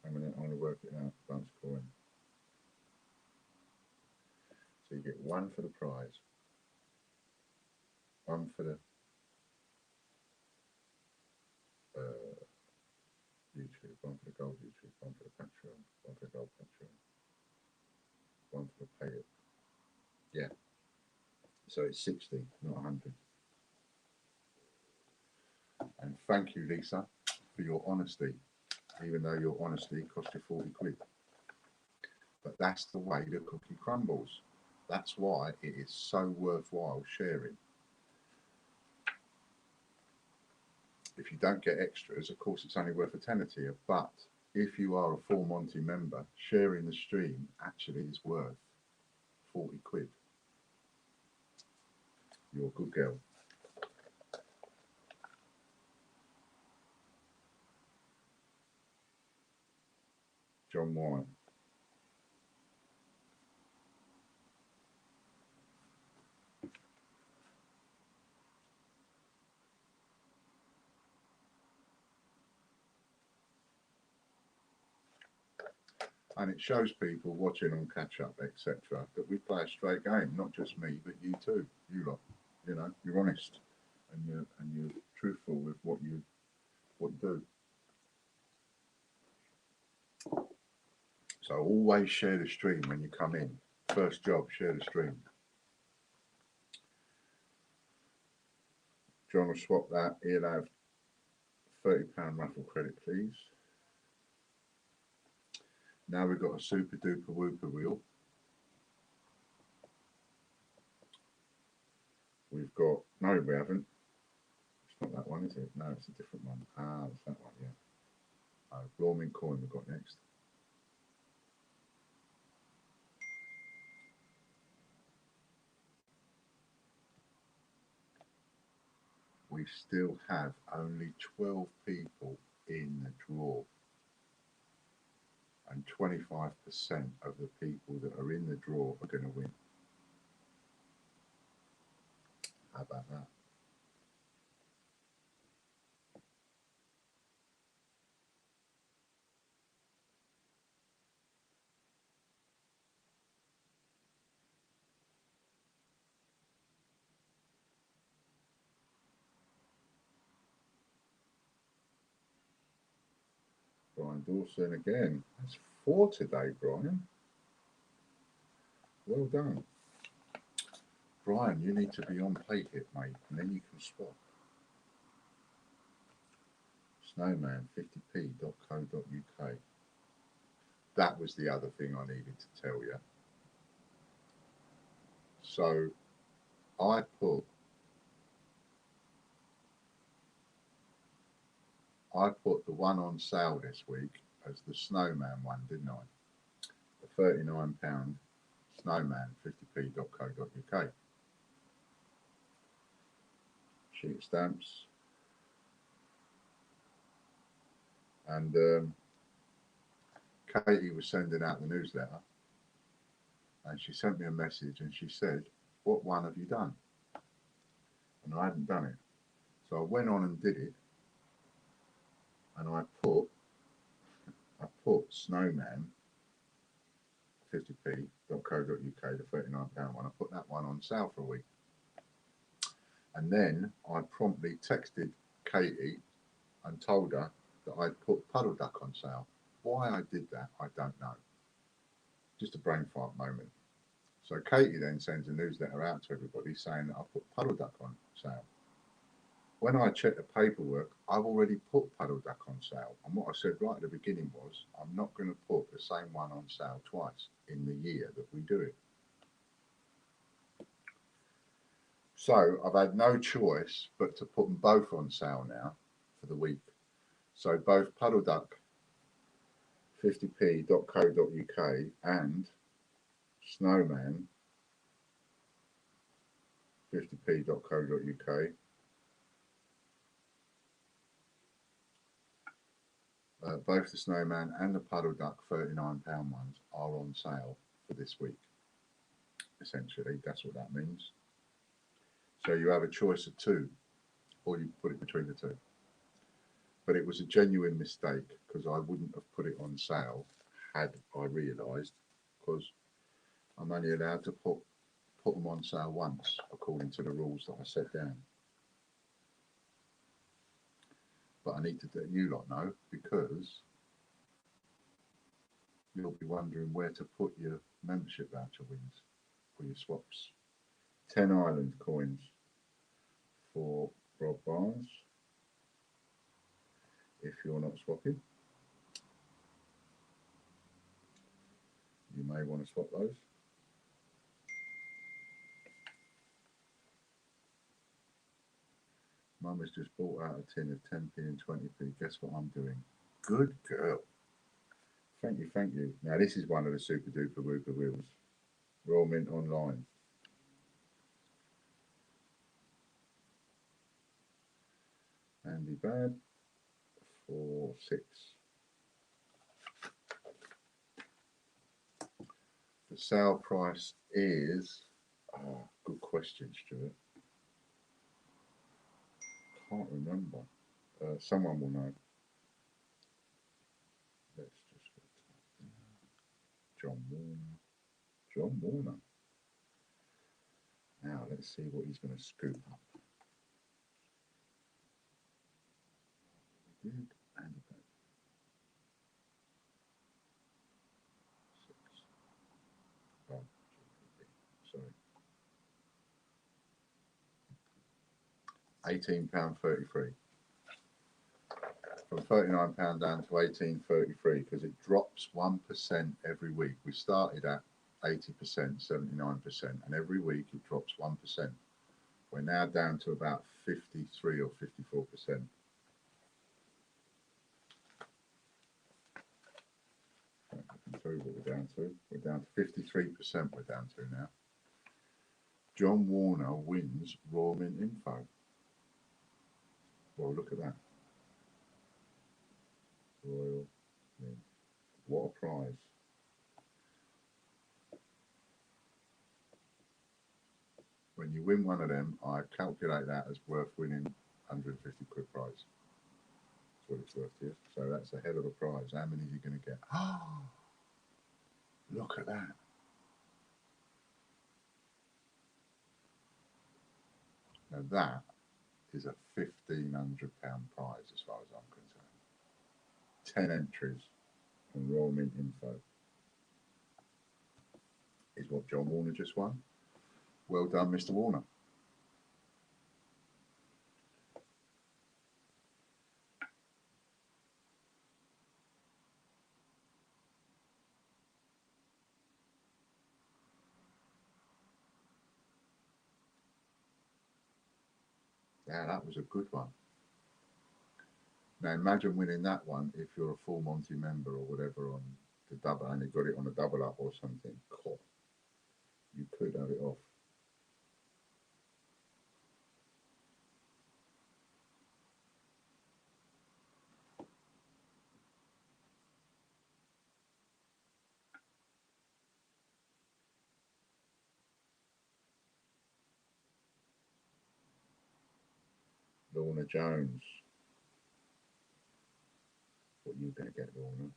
E: a minute, I want to work it out. Bunch coin. So you get one for the prize, one for the YouTube, one for the gold YouTube, one for the Patreon, one for the gold Patreon, one for the pay it. Yeah. So it's 60, not 100. And thank you, Lisa, for your honesty, even though your honesty cost you 40 quid. But that's the way the cookie crumbles. That's why it is so worthwhile sharing. If you don't get extras, of course, it's only worth a tenner to you. But if you are a full Monty member, sharing the stream actually is worth 40 quid. You're a good girl. John Wine. And it shows people watching on catch up, etc., that we play a straight game, not just me, but you too. You lot, you know, you're honest and you're truthful with what you do. So always share the stream when you come in. First job, share the stream. John will swap that. He'll have £30 raffle credit, please. Now we've got a super duper whooper wheel. We've got, no, we haven't. It's not that one, is it? No, it's a different one. Ah, it's that one, yeah. Blormin coin we've got next. We still have only 12 people in the draw. And 25% of the people that are in the draw are going to win. How about that? Brian Dawson again. That's 4 today, Brian. Well done. Brian, you need to be on Play Hit, mate, and then you can swap. Snowman50p.co.uk. That was the other thing I needed to tell you. So I put the one on sale this week as the Snowman one, didn't I? The £39 Snowman 50p.co.uk. Sheet of stamps. And Katie was sending out the newsletter and she sent me a message and she said, what one have you done? And I hadn't done it. So I went on and did it. And I put Snowman 50p.co.uk, the £39 one. I put that one on sale for a week. And then I promptly texted Katie and told her that I'd put Puddle Duck on sale. Why I did that, I don't know. Just a brain fart moment. So Katie then sends a newsletter out to everybody saying that I put Puddle Duck on sale. When I checked the paperwork, I've already put Puddle Duck on sale. And what I said right at the beginning was, I'm not going to put the same one on sale twice in the year that we do it. So I've had no choice but to put them both on sale now for the week. So both Puddle Duck 50p.co.uk and Snowman 50p.co.uk. Both the Snowman and the Puddle Duck £39 ones are on sale for this week. Essentially, that's what that means. So you have a choice of two, or you put it between the two. but it was a genuine mistake because I wouldn't have put it on sale had I realised, because I'm only allowed to put them on sale once according to the rules that I set down. But I need to let you lot know, because you'll be wondering where to put your membership voucher wins or your swaps. 10 Island coins for Rob Barnes if you're not swapping. You may want to swap those. Mum has just bought out a tin of 10p and 20p. Guess what I'm doing? Good girl. Thank you, thank you. Now this is one of the super duper whooper wheels. Royal Mint Online. Andy Bad for 6. The sale price is, good question, Stuart. Can't remember. Someone will know. Let's just go to John Warner. John Warner. Now let's see what he's going to scoop up. Did Andy Bad. 6. Oh, sorry. £18.33. From £39 down to £18.33 because it drops 1% every week. We started at 80%, 79%, and every week it drops 1%. We're now down to about 53 or 54%. I can tell you what we're down to. We're down to 53%. We're down to now. John Warner wins Royal Mint Info. Well, look at that. Royal Mint. What a prize. When you win one of them, I calculate that as worth winning 150 quid prize. That's what it's worth to you. So that's a hell of a prize. How many are you going to get? Oh, look at that. Now that is a £1,500 prize as far as I'm concerned. 10 entries on Royal Mint Info is what John Warner just won. Well done, Mr. Warner. Yeah, that was a good one. Now imagine winning that one if you're a full Monty member or whatever on the double, and you got it on a double up or something. God, you could have it off. Lorna Jones. What are you going to get, Lorna?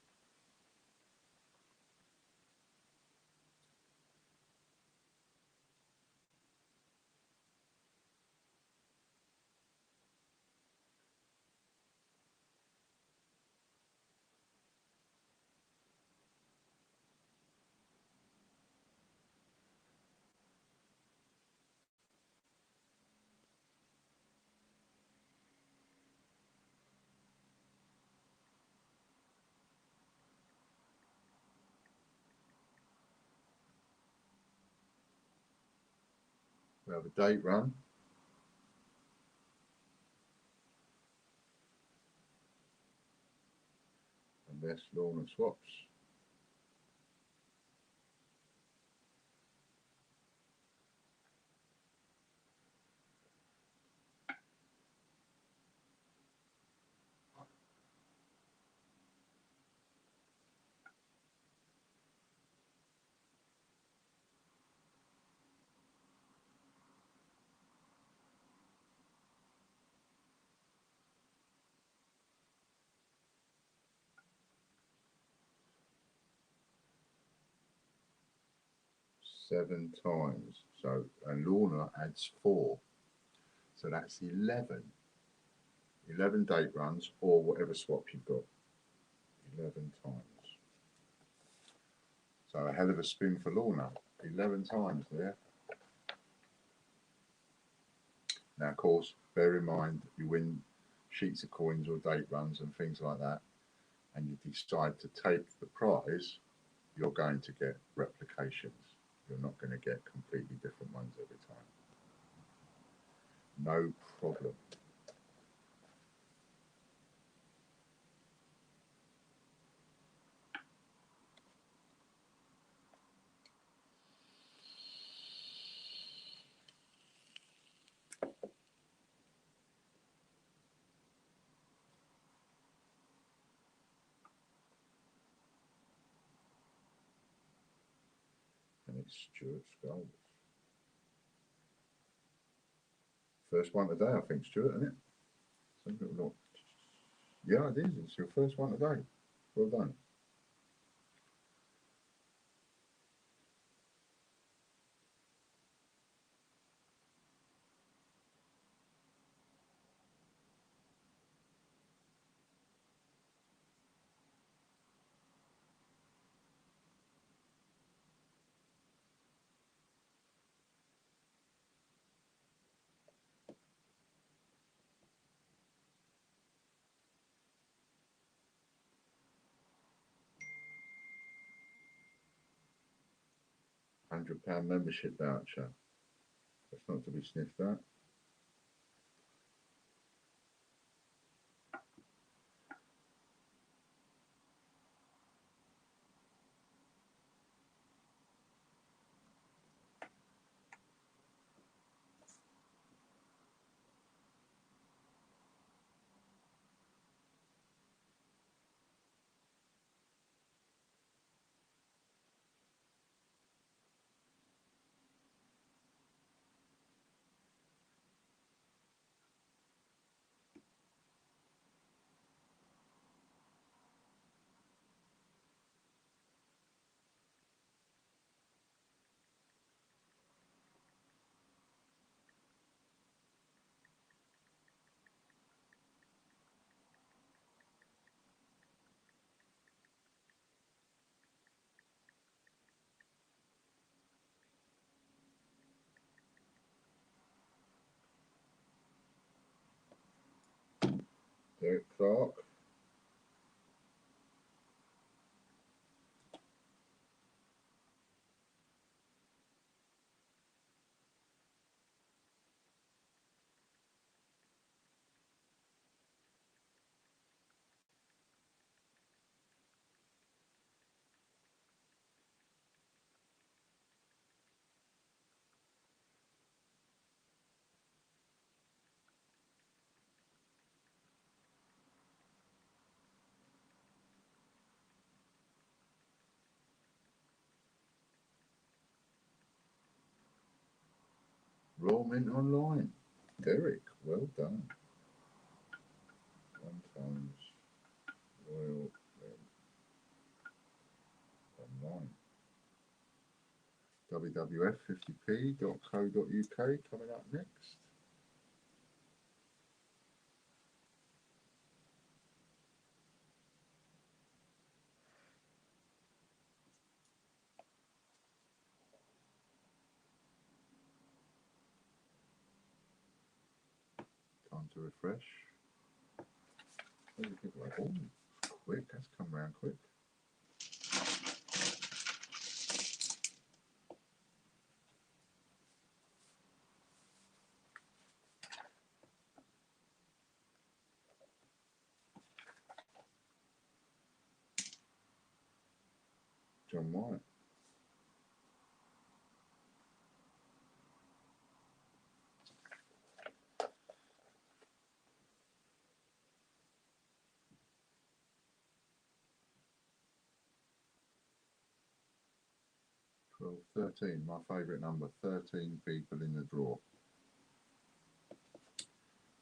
E: We have a date run. Unless Lorna swaps. 7 times. So, and Lorna adds 4. So that's 11. 11 date runs or whatever swap you've got. 11 times. So a hell of a spin for Lorna. 11 times there. Now, of course, bear in mind you win sheets of coins or date runs and things like that, and you decide to take the prize, you're going to get replications. You're not going to get completely different ones every time. No problem. And it's Stuart Skulls. First one today, I think, Stuart, isn't it? Yeah, it is. It's your first one today. Well done. £100 membership voucher. That's not to be sniffed at. Derek Clark. Royal Mint Online. Derek, well done. 1 times Royal Mint Online. wwf50p.co.uk coming up next. Time to refresh. Oh, quick, that's come round quick. John White. Well, 13, my favourite number. 13 people in the draw.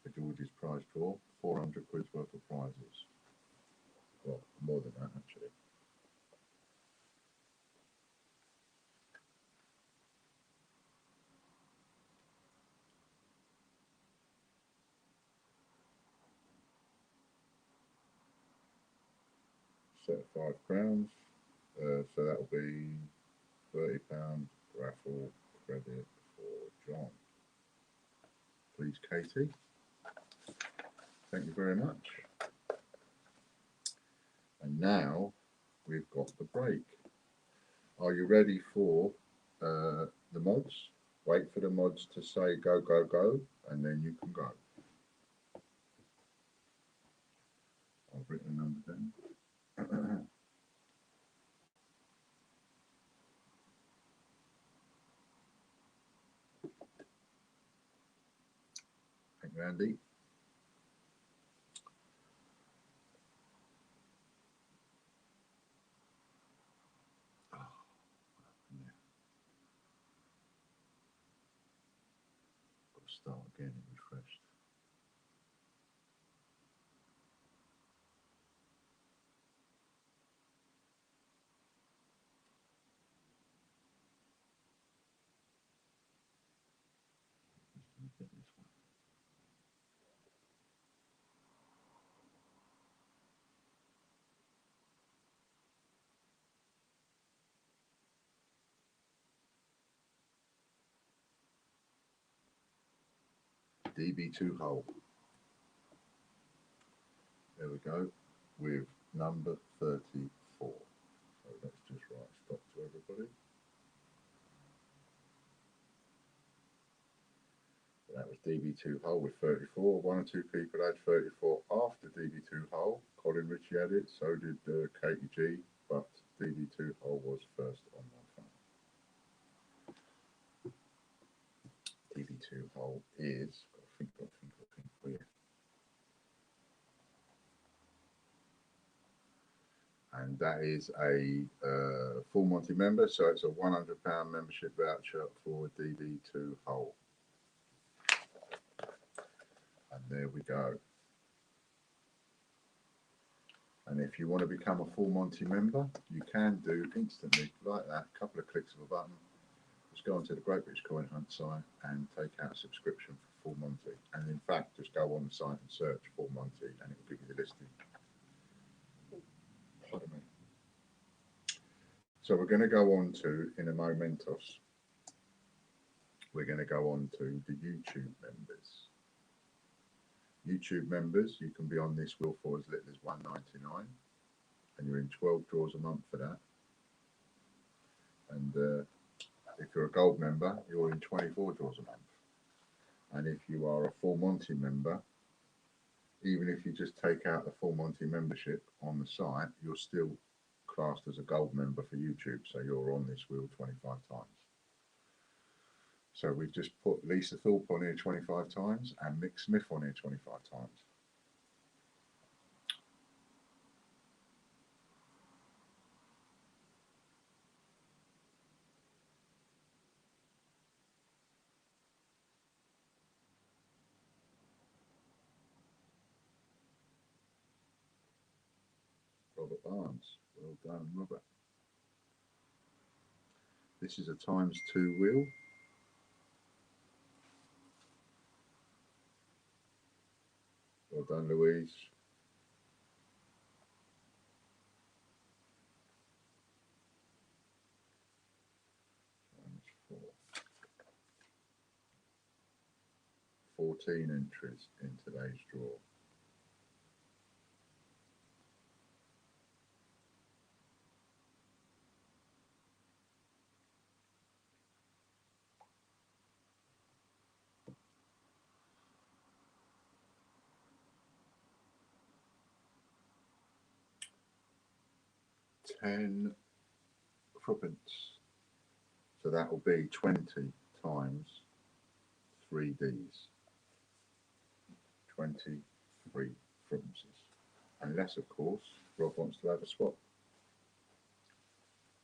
E: The George's prize draw, 400 quid's worth of prizes. Well, more than that actually. set of £5. So that'll be £30 raffle credit for John. Please, Katie. Thank you very much. And now we've got the break. Are you ready for the mods? Wait for the mods to say go, go, go, and then you can go. I've written the number down. Thank you, Andy. Got to start again and refresh. Get this one. DB2 hole. There we go, with number 34. So let's just write stop to everybody. So that was DB2 hole with 34. One or two people had 34 after DB2 hole. Colin Ritchie had it, so did Katie G, but DB2 hole was first on my phone. DB2 hole is, I think, yeah. And that is a full Monty member, so it's a £100 membership voucher for DB2 hole. And there we go. And if you want to become a full Monty member, you can do instantly like that. A couple of clicks of a button. Just go onto the Great British Coin Hunt site and take out a subscription for full Monty. And in fact, just go on the site and search full Monty, and it will give you the listing. Pardon me. So we're going to go on to, in a momentos, we're going to go on to the YouTube members. YouTube members, you can be on this wheel for as little as $1.99, and you're in 12 draws a month for that. And if you're a gold member, you're in 24 draws a month. And if you are a full Monty member, even if you just take out the full Monty membership on the site, you're still classed as a gold member for YouTube, so you're on this wheel 25 times. So we've just put Lisa Thorpe on here 25 times and Mick Smith on here 25 times. Robert Barnes, well done, Robert. This is a ×2 wheel. Well done, Louise. ×4. 14 entries in today's draw. $10 footprints. So that will be 20 times 3 Ds. 23 footprints. Unless, of course, Rob wants to have a swap.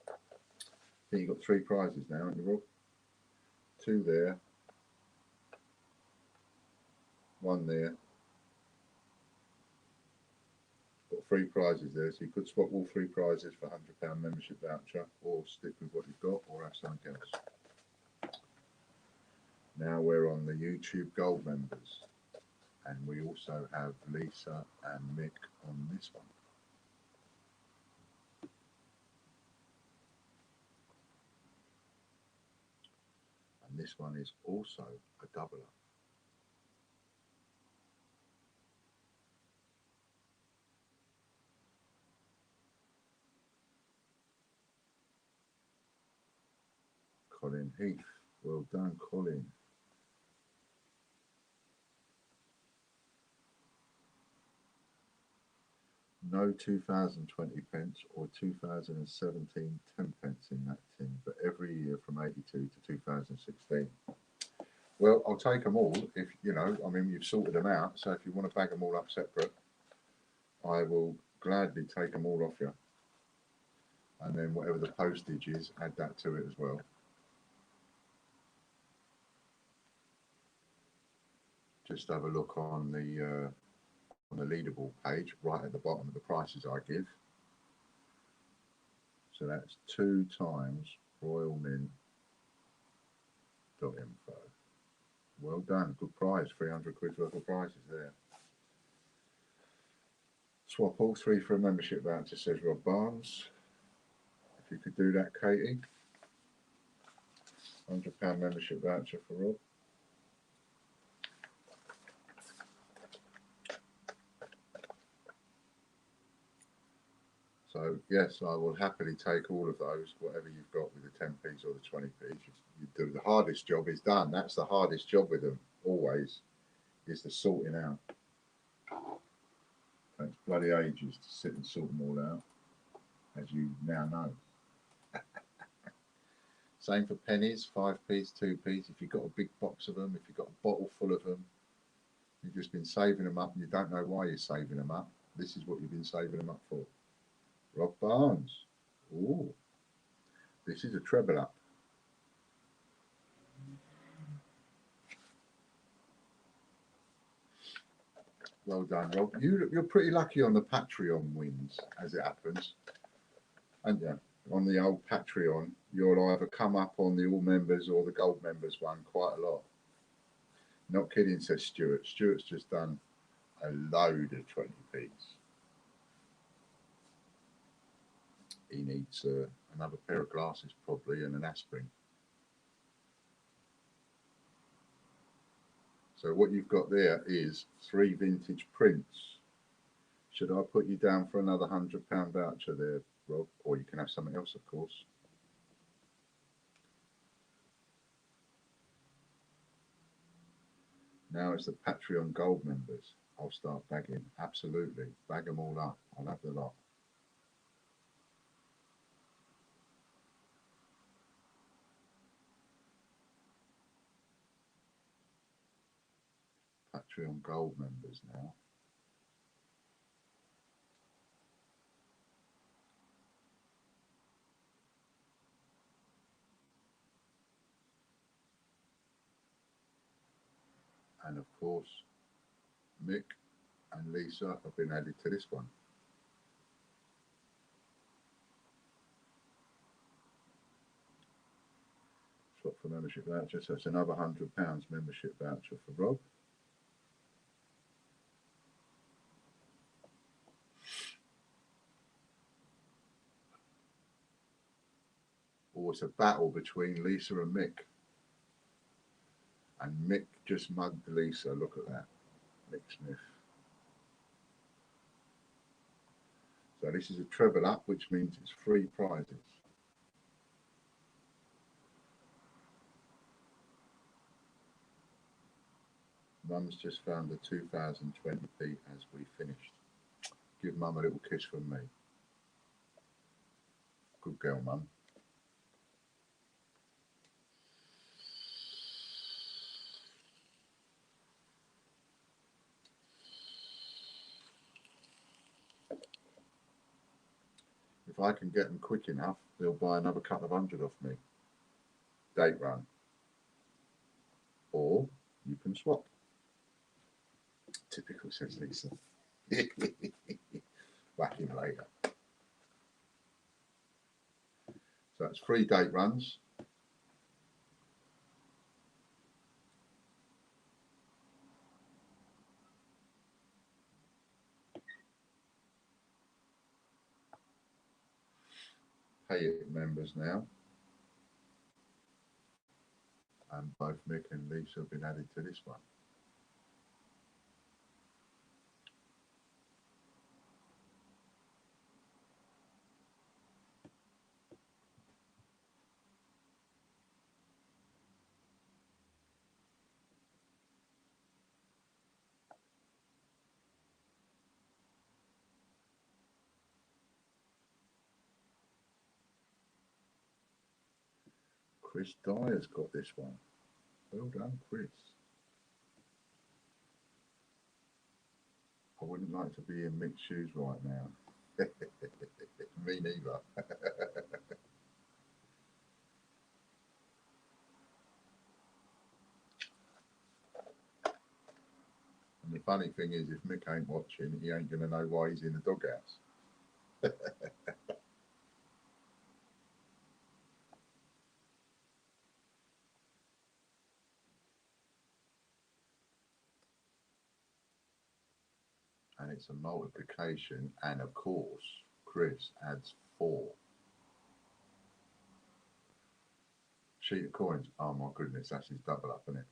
E: I think you've got 3 prizes now, haven't you, Rob? 2 there. 1 there. Got 3 prizes there, so you could swap all 3 prizes for £100 membership voucher, or stick with what you've got, or have something else. Now we're on the YouTube Gold members, and we also have Lisa and Mick on this one. And this one is also a double up. Colin Heath. Well done, Colin. No 2020 pence or 2017 10 pence in that tin, but every year from 82 to 2016. Well, I'll take them all if, you know, I mean, you've sorted them out. So if you want to bag them all up separate, I will gladly take them all off you. And then whatever the postage is, add that to it as well. Just have a look on the leaderboard page right at the bottom of the prices I give. So that's 2 times royalmint.info. Well done, good prize, 300 quid worth of prizes there. Swap all 3 for a membership voucher, says Rob Barnes. If you could do that, Katie. £100 membership voucher for Rob. So yes, I will happily take all of those, whatever you've got with the 10p's or the 20p's. You do the hardest job is done. That's the hardest job with them, always, is the sorting out. Takes bloody ages to sit and sort them all out, as you now know. Same for pennies, 5p's, 2p's. If you've got a big box of them, if you've got a bottle full of them, you've just been saving them up and you don't know why you're saving them up. This is what you've been saving them up for. Rob Barnes. Ooh, this is a treble up. Well done, Rob. You're pretty lucky on the Patreon wins, as it happens, aren't you? On the old Patreon, you'll either come up on the all members or the gold members one quite a lot. Not kidding, says Stuart. Stuart's just done a load of 20p's. He needs another pair of glasses probably and an aspirin. So what you've got there is 3 vintage prints. Should I put you down for another £100 voucher there, Rob? Or you can have something else, of course. Now it's the Patreon Gold members. I'll start bagging. Absolutely. Bag them all up. I'll have the lot. Patreon Gold members now. And of course, Mick and Lisa have been added to this one. Swap for membership voucher, so it's another £100 membership voucher for Rob. Oh, it's a battle between Lisa and Mick. And Mick just mugged Lisa. Look at that. Mick Smith. So this is a treble up, which means it's 3 prizes. Mum's just found the 2020p as we finished. Give Mum a little kiss from me. Good girl, Mum. If I can get them quick enough, they'll buy another couple of £100 off me. Date run. Or you can swap. Typical, says Lisa. Whack him later. So that's 3 date runs. Pay it members now. And both Mick and Lisa have been added to this one. Chris Dyer's got this one. Well done, Chris. I wouldn't like to be in Mick's shoes right now. Me neither. And the funny thing is, if Mick ain't watching, he ain't going to know why he's in the doghouse. And it's a multiplication, and of course, Chris adds 4. Sheet of coins. Oh my goodness, that's his double up, isn't it?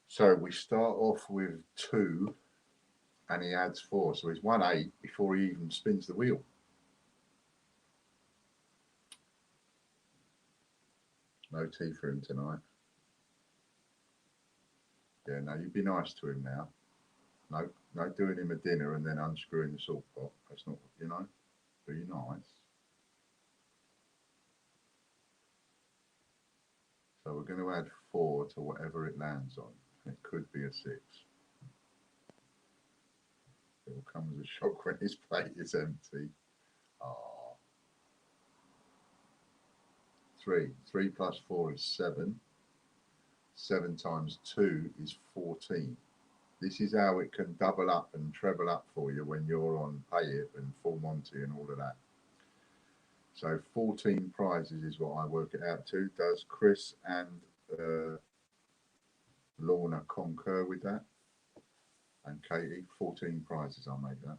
E: So we start off with 2, and he adds 4. So he's 1-8 before he even spins the wheel. No tea for him tonight. Yeah, no, you be nice to him now. No doing him a dinner and then unscrewing the salt pot. That's not, you know, be nice. So we're going to add 4 to whatever it lands on. It could be a 6. It will come as a shock when his plate is empty. Ah. 3. 3 plus 4 is 7. 7 times 2 is 14. This is how it can double up and treble up for you when you're on Pay It and Full Monty and all of that. So 14 prizes is what I work it out to. Does Chris and Lorna concur with that? And Katie, 14 prizes, I'll make that.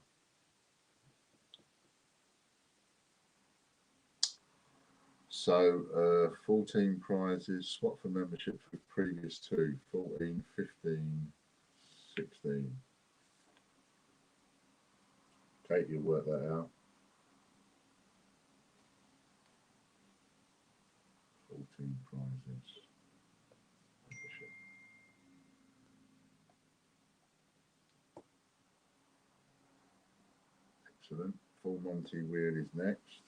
E: So 14 prizes, swap for membership for previous 2, 14, 15, 16. Katie will work that out. 14 prizes. Membership. Excellent. Full Monty wheel is next.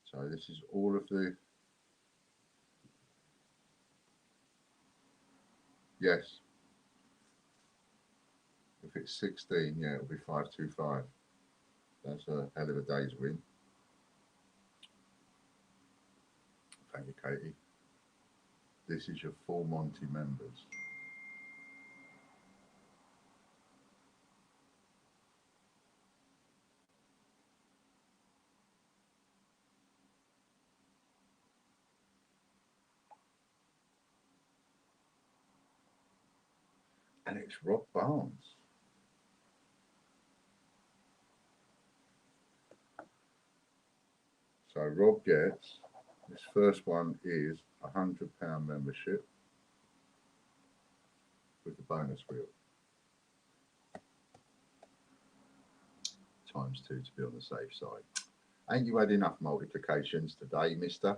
E: So this is all of the, yes. If it's 16, yeah, it'll be 525. That's a hell of a day's win. Thank you, Katie. This is your Full Monty members. And it's Rob Barnes. So Rob gets, this first one is £100 membership with the bonus wheel. Times 2 to be on the safe side. Ain't you had enough multiplications today, mister?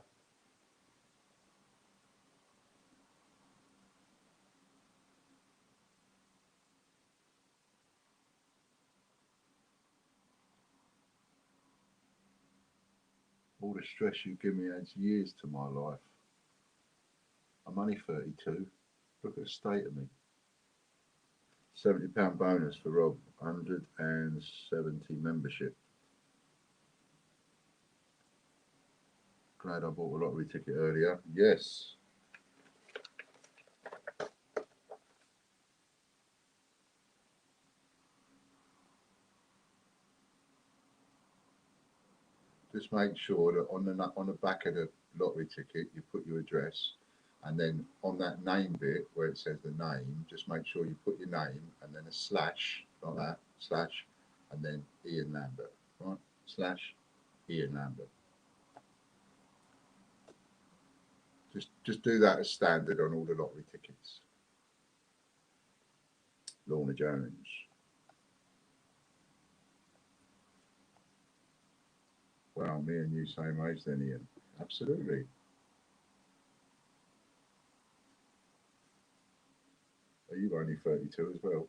E: the stress you give me adds years to my life. I'm only 32. Look at the state of me. £70 bonus for Rob. 170 membership. Glad I bought a lottery ticket earlier. Yes. Just make sure that on the back of the lottery ticket you put your address, and then on that name bit where it says the name, just make sure you put your name and then a slash, like that, slash, and then Ian Lambert, right? Slash Ian Lambert. Just do that as standard on all the lottery tickets. Lorna Jones. Well, me and you same age then, Ian. Absolutely. Are you only 32 as well?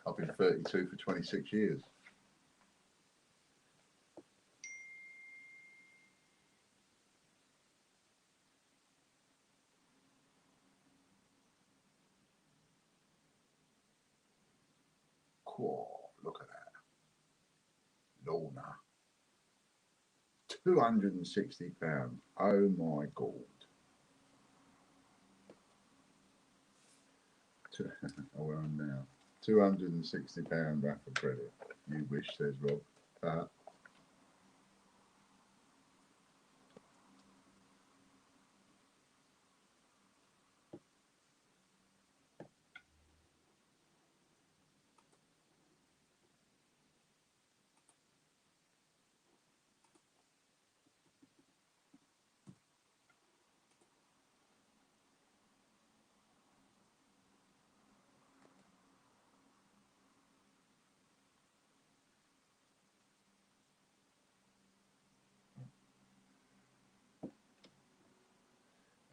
E: I've been 32 for 26 years. Cool. Look at that. Lorna. £260. Oh my God. Oh, where I'm now. £260 back for credit. You wish, says Rob.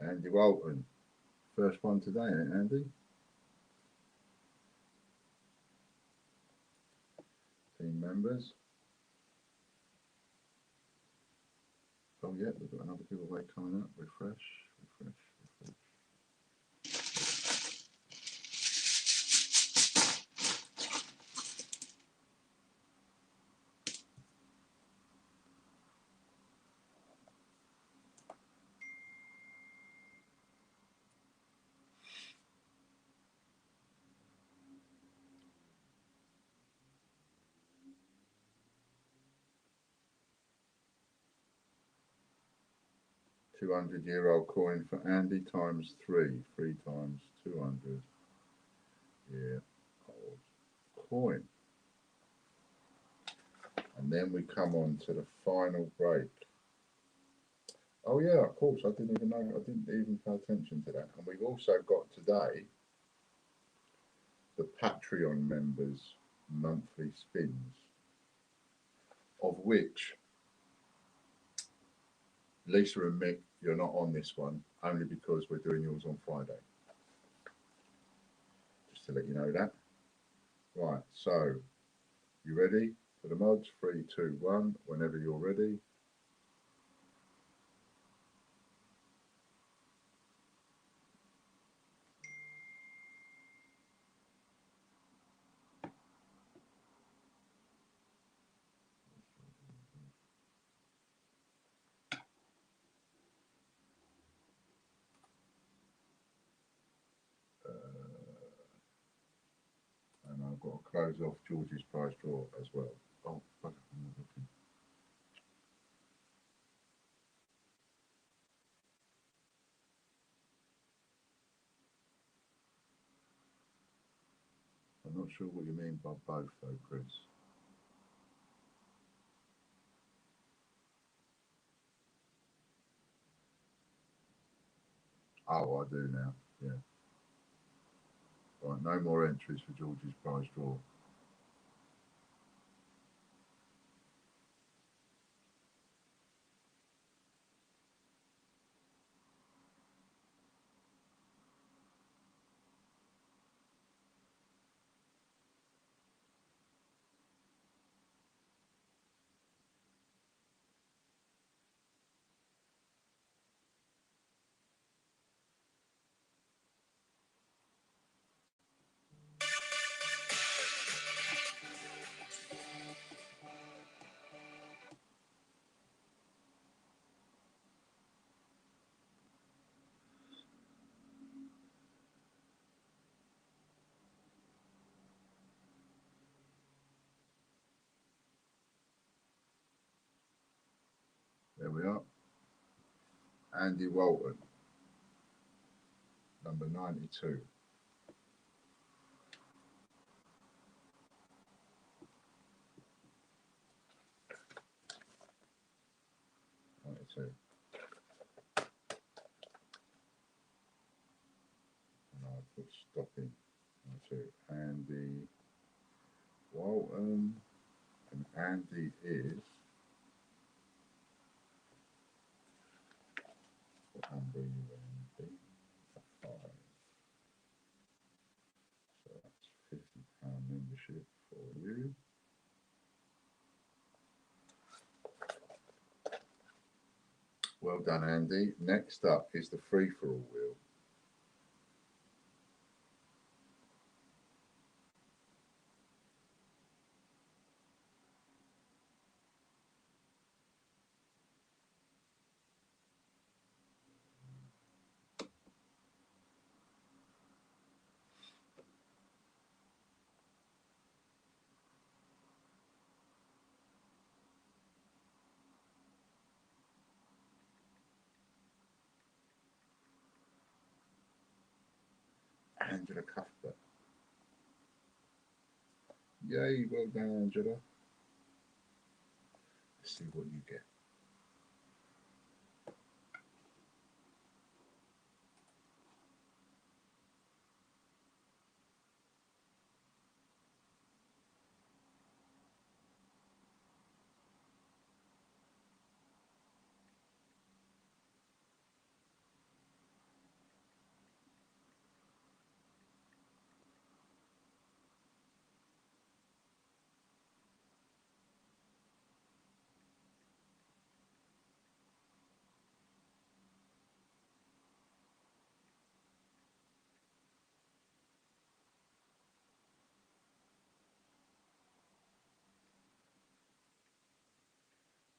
E: 'Andy Walton. First one today, ain't it, Andy? Team members. Oh yeah, we've got another giveaway coming up. Refresh. £200 coin for Andy times 3. 3 times 200. Yeah, coin. And then we come on to the final break. Oh yeah, of course, I didn't even know, I didn't even pay attention to that. And we've also got today the Patreon members' monthly spins, of which Lisa and Mick, you're not on this one, only because we're doing yours on Friday. Just to let you know that. Right, so, you ready for the mods? 3, 2, 1, whenever you're ready. And I've got to close off George's prize draw as well. Oh, fuck, I'm not looking. I'm not sure what you mean by both though, Chris. Oh, I do now, yeah. Right, no more entries for George's prize draw. Andy Walton, number 92. And I put stopping to Andy Walton, and Andy is what number are you, Andy? 5. So that's £50 membership for you. Well done, Andy. Next up is the free-for-all wheel. Angela Cuthbert. Yay, well done, Angela. Let's see what you get.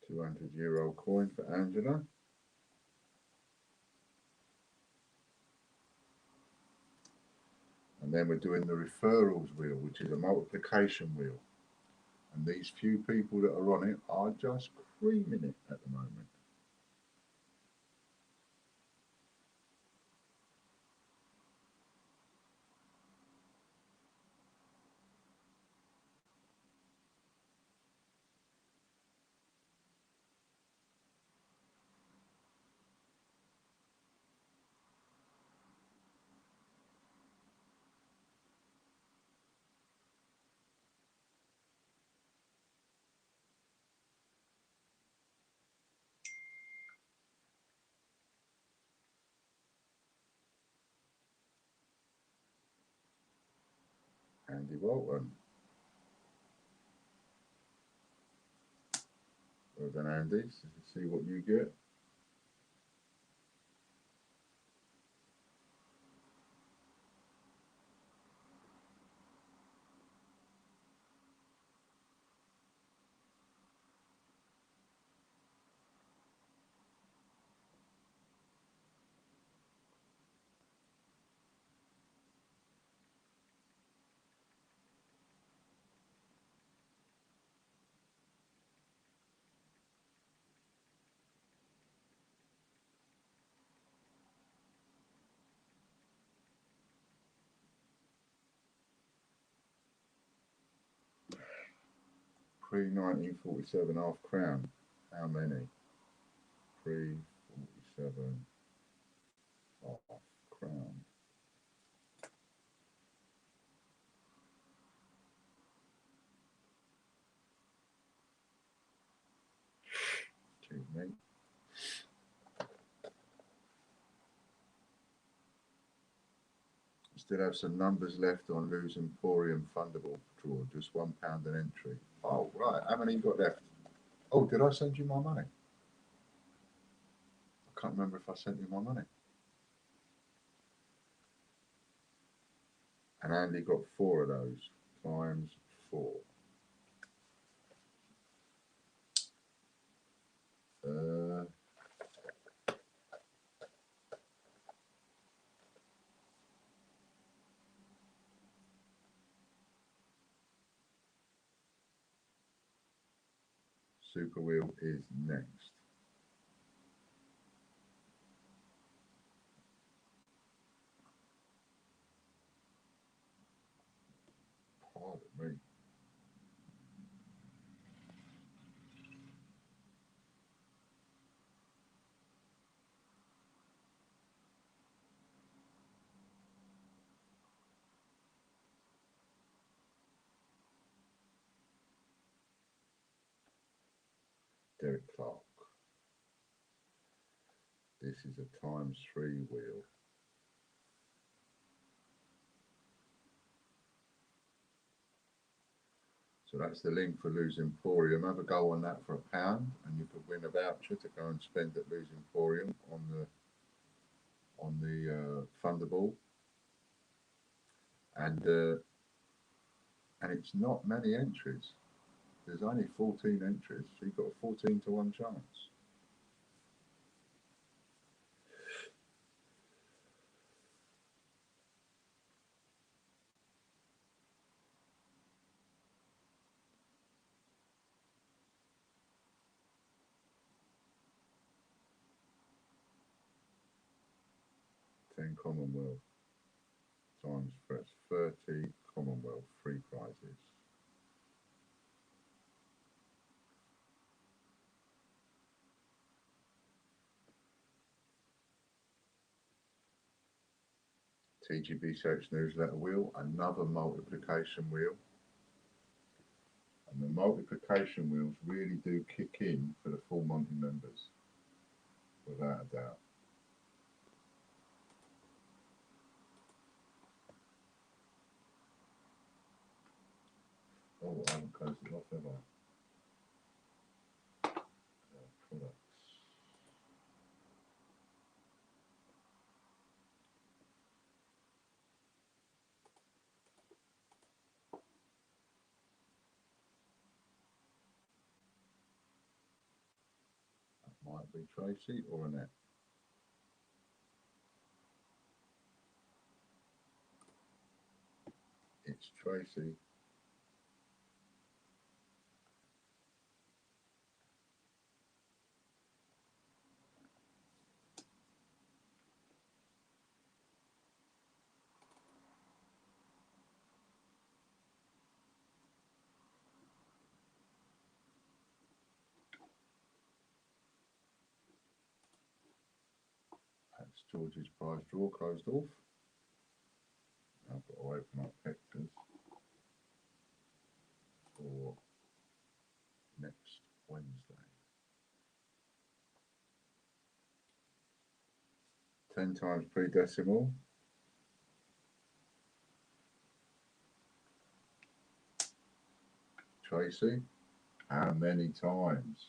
E: €200 coin for Angela. And then we're doing the referrals wheel, which is a multiplication wheel. And these few people that are on it are just creaming it at the moment. Andy Walton. Well done, Andy. So see what you get. Pre-1947 half crown. How many? Pre-47 half crown. Excuse me. Still have some numbers left on Lou's Emporium Fundable draw. Just £1 an entry. Oh, right. How many you got left? Oh, did I send you my money? I can't remember if I sent you my money. And Andy got 4 of those times 4. Super Wheel is next. Derek Clark. This is a ×3 wheel. So that's the link for Lose Emporium. Have a go on that for £1 and you could win a voucher to go and spend at Lose Emporium on the Thunderball. And it's not many entries. There's only 14 entries, so you've got a 14 to 1 chance. $10 Commonwealth times first 30 Commonwealth free prizes. TGB Search newsletter wheel, another multiplication wheel. And the multiplication wheels really do kick in for the full Monty members, without a doubt. Oh, I haven't closed it off, have I? Products. That might be Tracy or Annette. It's Tracy. That's George's prize drawer closed off. Now I've got to open up Hector's for next Wednesday. 10 times pre-decimal. Tracy, how many times?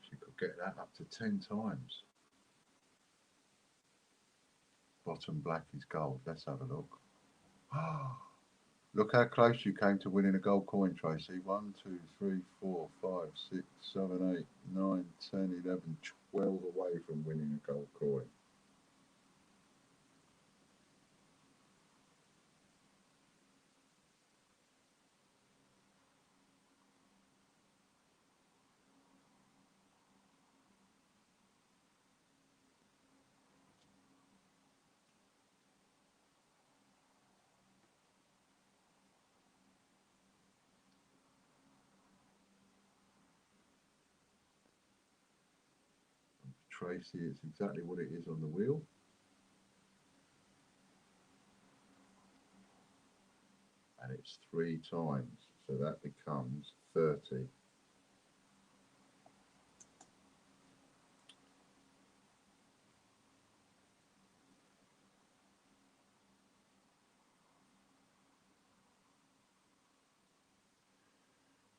E: She could get that up to 10 times. Bottom black is gold. Let's have a look. Look how close you came to winning a gold coin, Tracy. 1, 2, 3, 4, 5, 6, 7, 8, 9, 10, 11, 12 away from winning a gold coin. Tracy, it's exactly what it is on the wheel. And it's 3 times, so that becomes 30.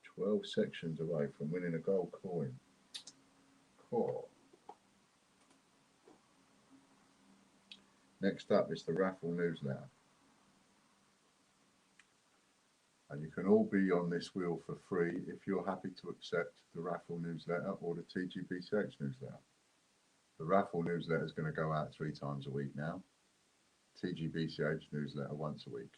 E: "12 sections away from winning a gold coin." Cool. Next up is the raffle newsletter. And you can all be on this wheel for free if you're happy to accept the raffle newsletter or the TGBCH newsletter. The raffle newsletter is going to go out 3 times a week now. TGBCH newsletter once a week.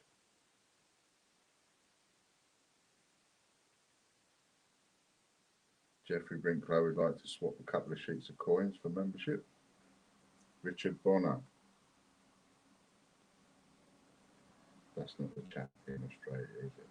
E: Jeffrey Brinklow would like to swap a couple of sheets of coins for membership. Richard Bonner. That's not the chap in Australia, is it?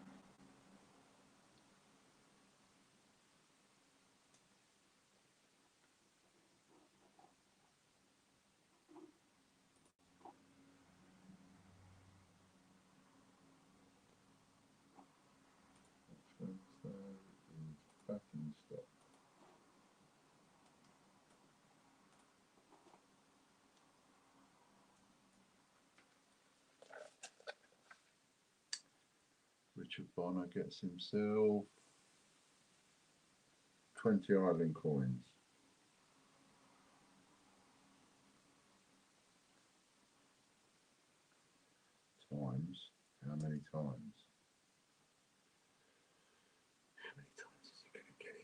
E: Richard Bonner gets himself 20 island coins. Times, how many times? How many times is he going to get it?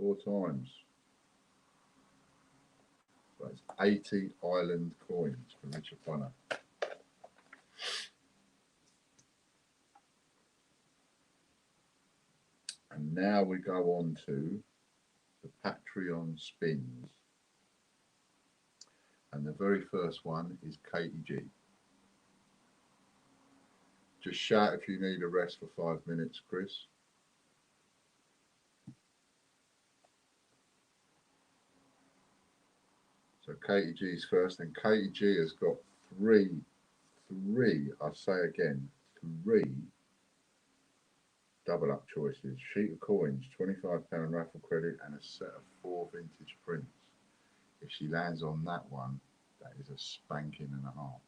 E: 4 times. So it's 80 island coins for Richard Bonner. And now we go on to the Patreon spins. And the very first one is Katie G. Just shout if you need a rest for 5 minutes, Chris. So Katie G's first, and Katie G has got three, I say again, 3 double up choices, sheet of coins, £25 raffle credit, and a set of 4 vintage prints. If she lands on that one, that is a spanking and a half.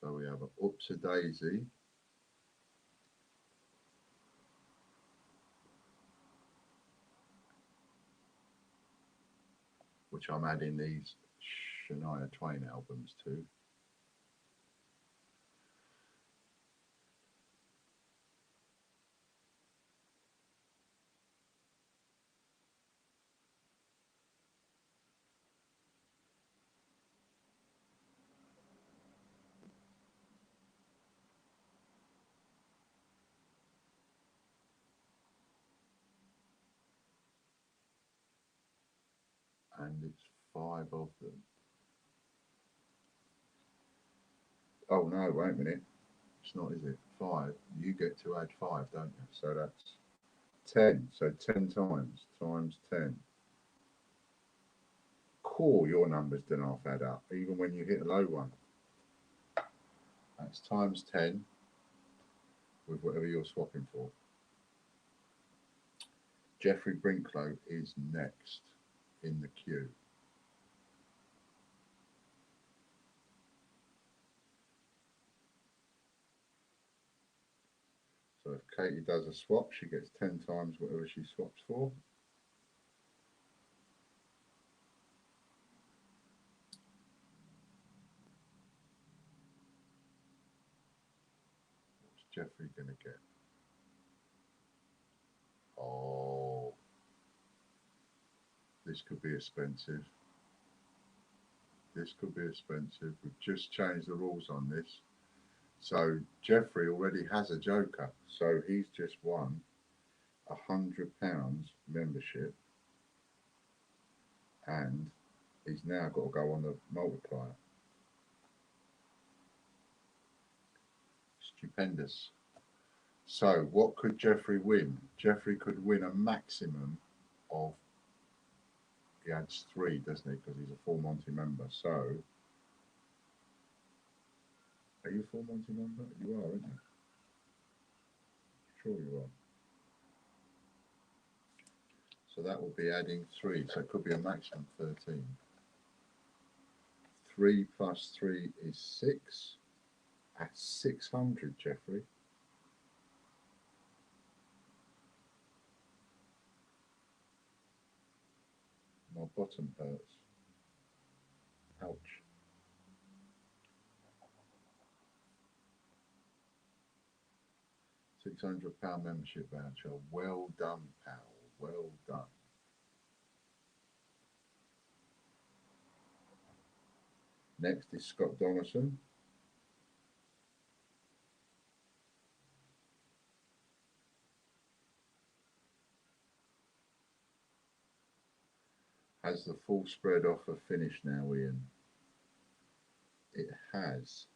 E: So we have a Upsa Daisy, which I'm adding these Shania Twain albums to. And it's 5 of them. Oh no, wait a minute. It's not, is it? 5. You get to add 5, don't you? So that's 10. So 10 times 10. Cool, your numbers do not add up, even when you hit a low one. That's times 10 with whatever you're swapping for. Jeffrey Brinklow is next in the queue. So if Katie does a swap, she gets 10 times whatever she swaps for. What's Jeffrey going to get? Oh, this could be expensive. This could be expensive. We've just changed the rules on this. So Jeffrey already has a joker. So he's just won £100 membership. And he's now got to go on the multiplier. Stupendous. So what could Jeffrey win? Jeffrey could win a maximum of, he adds 3, doesn't he? Because he's a full Monty member. So, are you a full Monty member? You are, aren't you? Sure you are. So that will be adding 3. So it could be a maximum of 13. 3 plus 3 is 6. At 600, Jeffrey. My bottom hurts. Ouch. £600 membership voucher. Well done, pal. Well done. Next is Scott Donaldson. Has the full spread offer finished now, Ian? it has.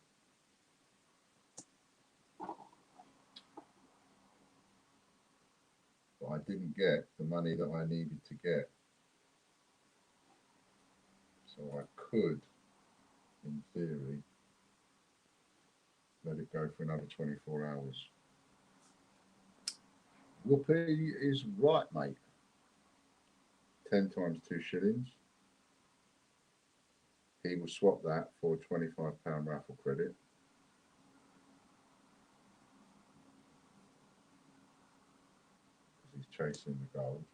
E: But I didn't get the money that I needed to get. So I could, in theory, let it go for another 24 hours. Whoopee is right, mate. 10 times 2 shillings. He will swap that for a £25 raffle credit. Because he's chasing the gold.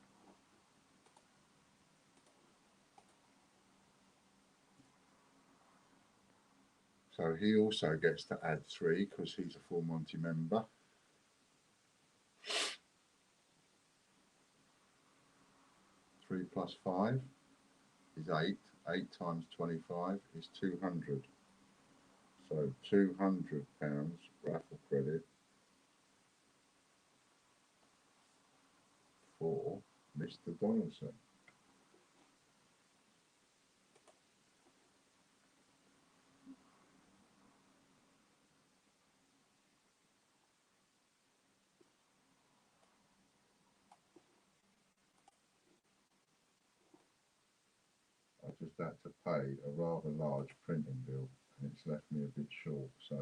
E: So he also gets to add 3 because he's a full Monty member. Three plus 5 is 8. 8 times 25 is 200. So £200 raffle credit for Mr. Donaldson. I just had to pay a rather large printing bill and it's left me a bit short, so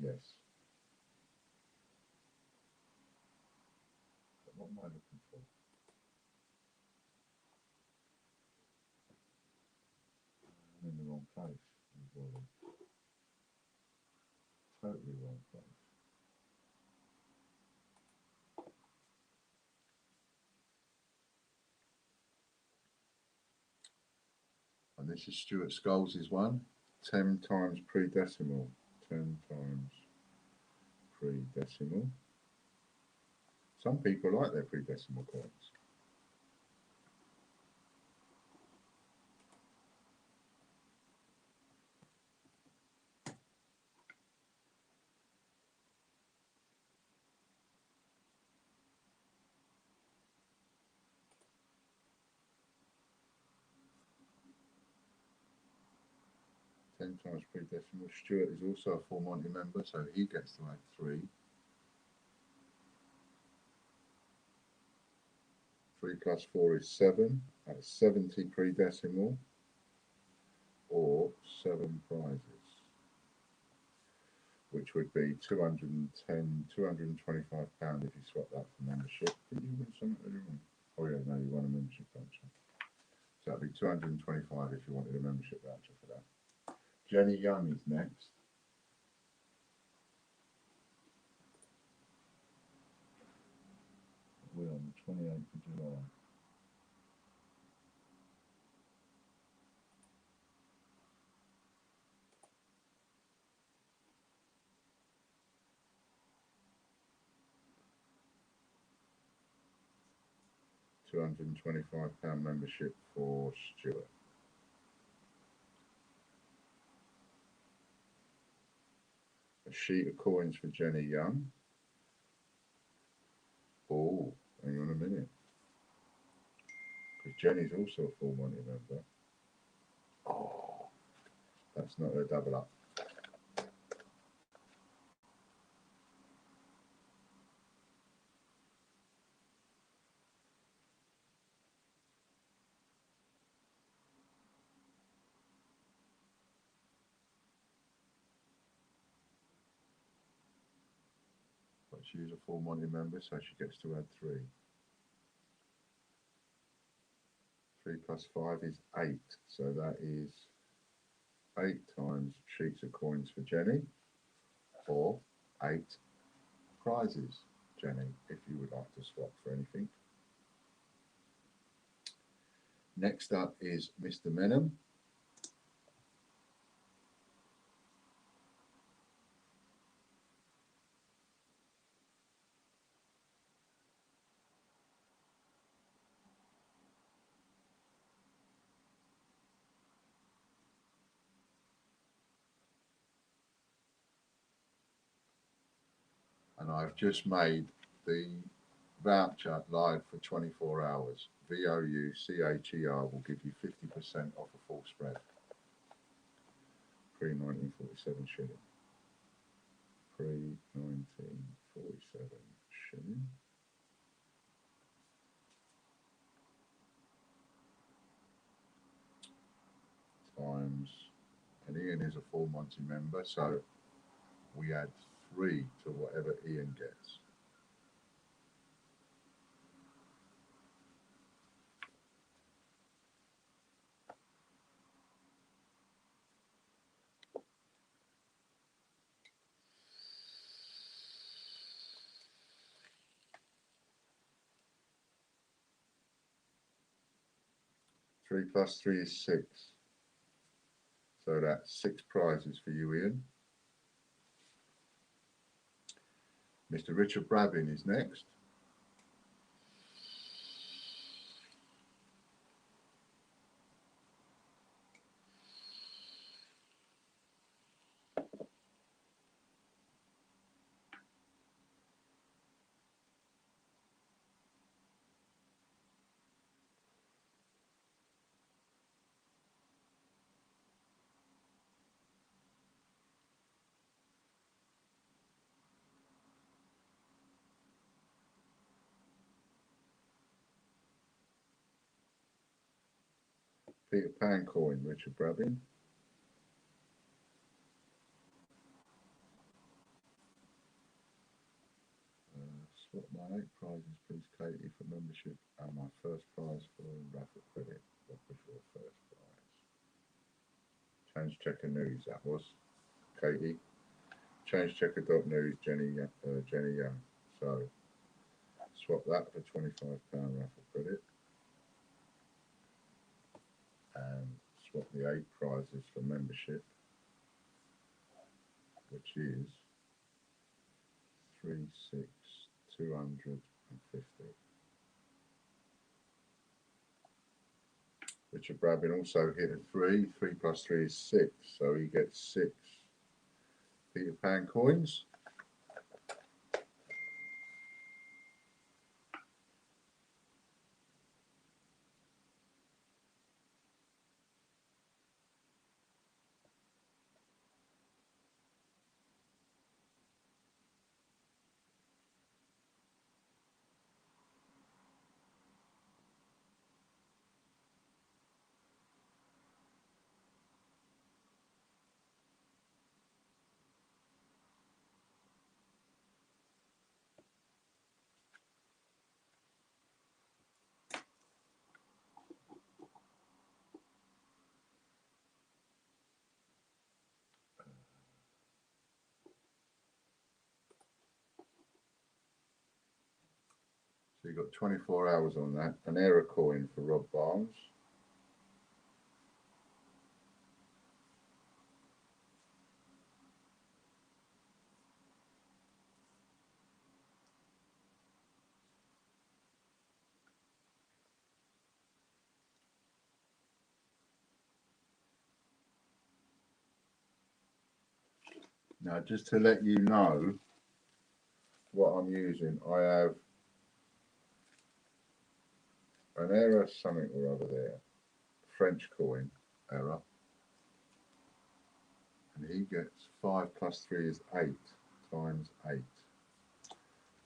E: yes. But what am I looking for? I'm in the wrong place. Totally wrong place. And this is Stuart Scholes' one. 10 times pre-decimal. 10 times pre-decimal. Some people like their pre-decimal coins. Times pre-decimal. Stuart is also a full Monty member, so he gets to add 3. 3 plus 4 is 7. That's 70 pre-decimal, or 7 prizes, which would be £210, £225 if you swap that for membership. Did you win something earlier on? Oh yeah, no, you won a membership voucher. So that'd be 225 if you wanted a membership voucher for that. Jenny Young is next. We're on the 28th of July. £225 membership for Stuart. A sheet of coins for Jenny Young. Oh, hang on a minute. Because Jenny's also a full Monty member. Oh, that's not a double up. But she's a full Monty member, so she gets to add 3. 3 plus 5 is 8, so that is 8 times sheets of coins for Jenny, or 8 prizes, Jenny, if you would like to swap for anything. Next up is Mr. Menham. And I've just made the voucher live for 24 hours. VOUCHER will give you 50% off a full spread. pre-1947 shilling. Pre-1947 shilling. Times, and Ian is a full Monty member, so we add 3 to whatever Ian gets. Three plus 3 is 6. So that's 6 prizes for you, Ian. Mr. Richard Brabbin is next. Peter Pan coin, Richard Brabbin. Swap my 8 prizes, please, Katie, for membership, and my first prize for raffle credit. What was your first prize? Change checker news, that was Katie. Change checker.news, Jenny Young. So swap that for £25 raffle credit. And swap the 8 prizes for membership, which is 36250. Richard Brabbin also hit a 3. 3 plus 3 is 6, so he gets 6 Peter Pan coins. So you've got 24 hours on that. An error coin for Rob Barnes. Now, just to let you know what I'm using, I have an error something or other there. French coin error. And he gets 5 plus 3 is 8 times 8.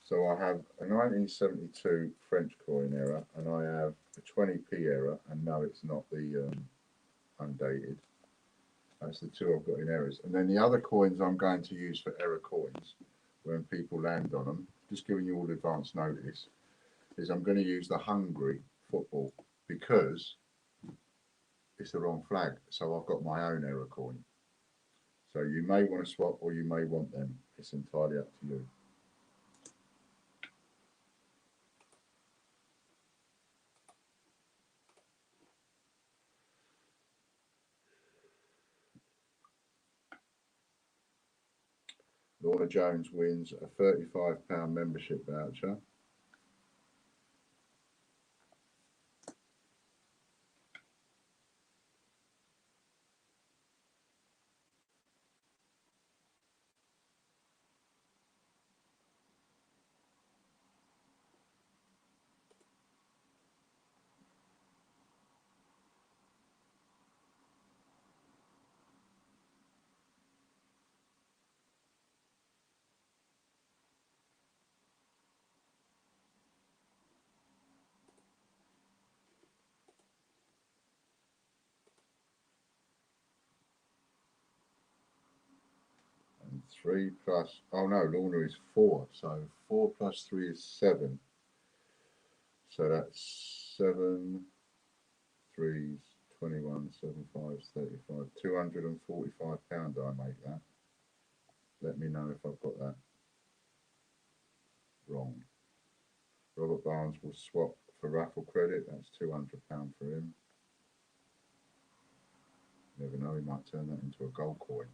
E: So I have a 1972 French coin error, and I have a 20p error, and no, it's not the undated. That's the 2 I've got in errors. And then the other coins I'm going to use for error coins, when people land on them, just giving you all advance notice, is I'm going to use the Hungary football because it's the wrong flag. So I've got my own error coin. So you may want to swap or you may want them. It's entirely up to you. Lorna Jones wins a £35 membership voucher. 3 plus, oh no, Lorna is 4. So 4 plus 3 is 7. So that's 7, 3's 21, 7, 5's 35. £245 I make that. Let me know if I've got that wrong. Robert Barnes will swap for raffle credit. That's £200 for him. Never know, he might turn that into a gold coin.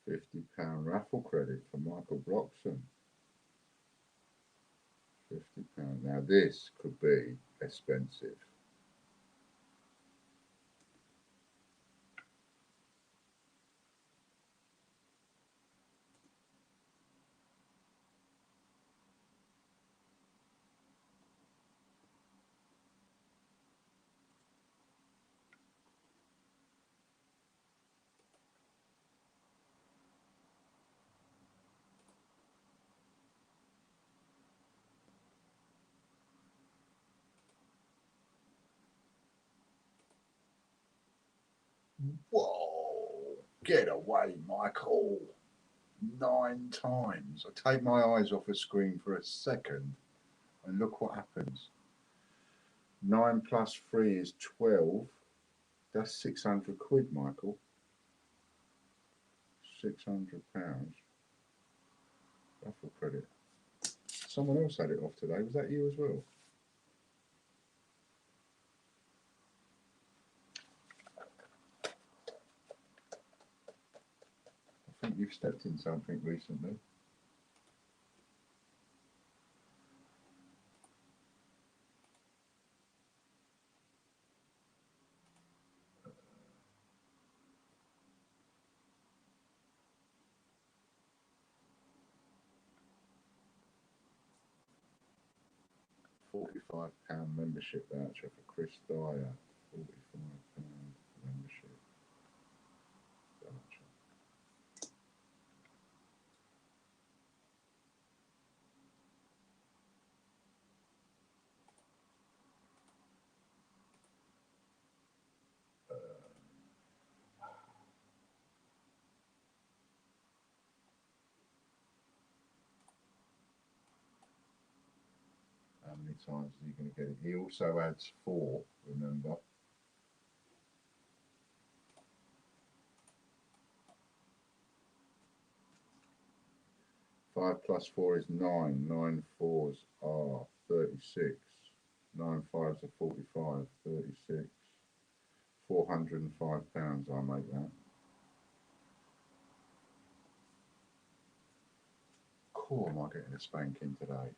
E: £50 raffle credit for Michael Bloxham. £50. Now this could be expensive. Whoa! Get away, Michael. 9 times. I take my eyes off a screen for a second and look what happens. 9 plus 3 is 12. That's 600 quid, Michael. £600. Raffle credit. Someone else had it off today. Was that you as well? I think you've stepped in something recently. £45 membership voucher for Chris Dyer. £45 membership voucher. How many times is he going to get it? He also adds 4, remember. Five plus 4 is 9. 9 4s are 36. 9 5s are 45. 36. £405 I make that. Cool, am I getting a spanking today?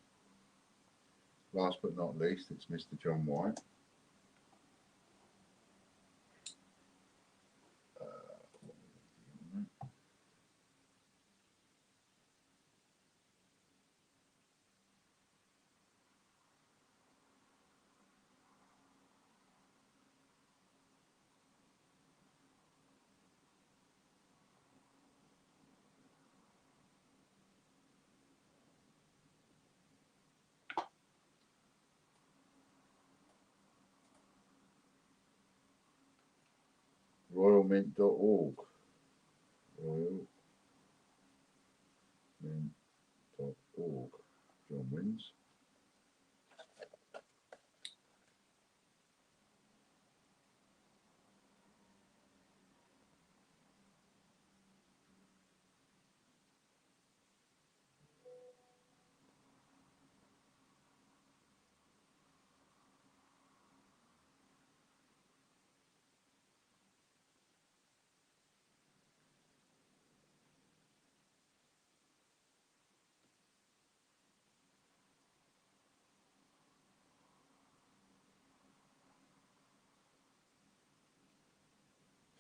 E: Last but not least, it's Mr. John White. Royalmint.org. Royalmint.org. John wins.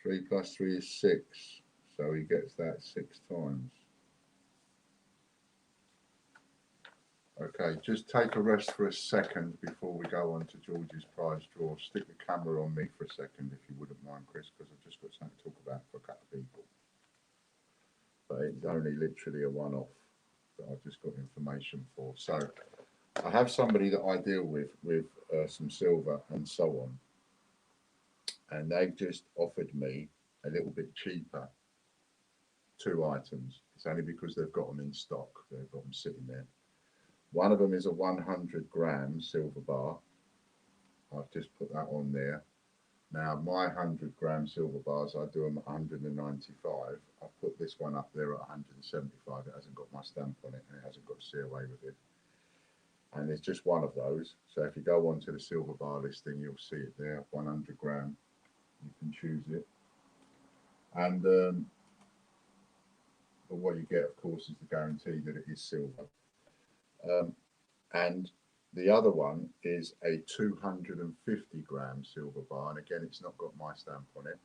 E: Three plus 3 is 6. So he gets that 6 times. Okay, just take a rest for a second before we go on to George's prize draw. Stick the camera on me for a second, if you wouldn't mind, Chris, because I've just got something to talk about for a couple of people. But it's only literally a one-off that I've just got information for. So I have somebody that I deal with some silver and so on, and they've just offered me a little bit cheaper 2 items. It's only because they've got them in stock. They've got them sitting there. One of them is a 100-gram silver bar. I've just put that on there. Now, my 100-gram silver bars, I do them at 195. I've put this one up there at 175. It hasn't got my stamp on it, and it hasn't got COA with it. And it's just one of those. So if you go onto the silver bar listing, you'll see it there, 100 gram. You can choose it. And but what you get, of course, is the guarantee that it is silver. And the other one is a 250-gram silver bar, and again, it's not got my stamp on it.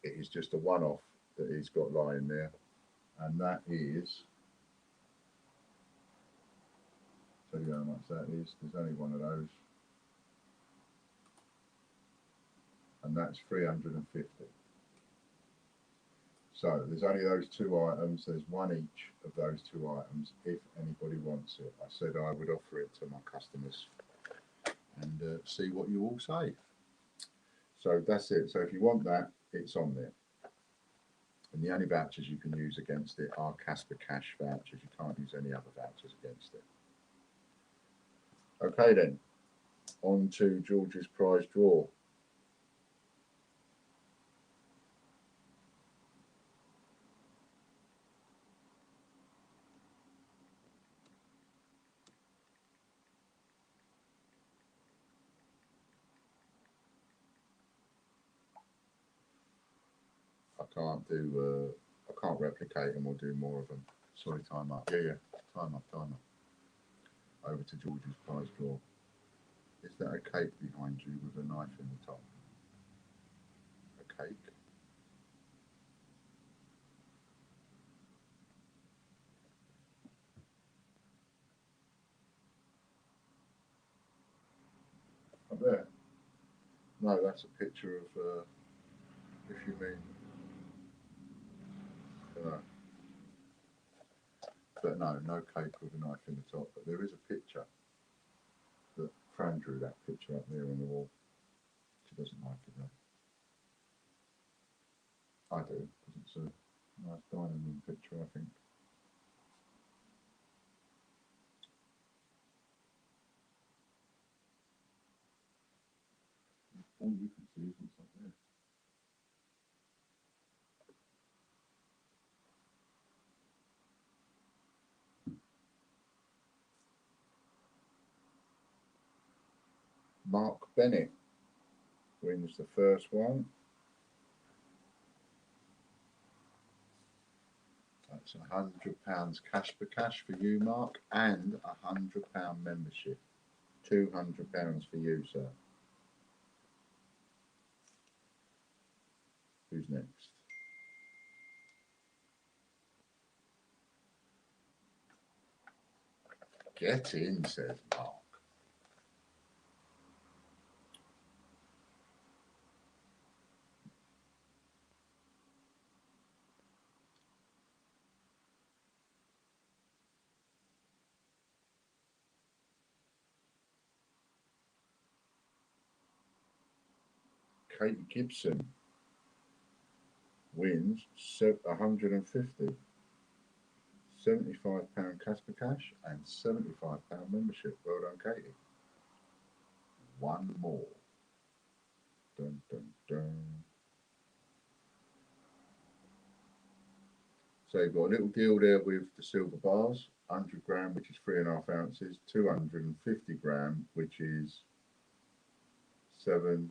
E: It is just a one-off that he's got lying there, and that is, tell you how much that is. There's only one of those, and that's 350. So there's only those 2 items. There's one each of those 2 items if anybody wants it. I said I would offer it to my customers and see what you all say. So that's it. So if you want that, it's on there. And the only vouchers you can use against it are Casper Cash vouchers. You can't use any other vouchers against it. Okay then, on to George's prize draw. I can't replicate them or do more of them. Sorry, time up. Yeah, time up. Over to George's prize draw. Is that a cake behind you with a knife in the top? A cake? Up there? No, that's a picture of, if you mean, but no cake with a knife in the top. But there is a picture that Fran drew, that picture up there on the wall. She doesn't like it though. I do, because it's a nice dining room picture, I think. All you can see is what's up there. Mark Bennett wins the first one. That's £100 cash for cash for you, Mark, and £100 membership. £200 for you, sir. Who's next? Get in, says Mark. Kate Gibson wins £150. £75 Casper Cash and £75 membership. Well done, Katie. One more. Dun, dun, dun. So you've got a little deal there with the silver bars, 100 gram, which is 3.5 ounces, 250 gram, which is 7,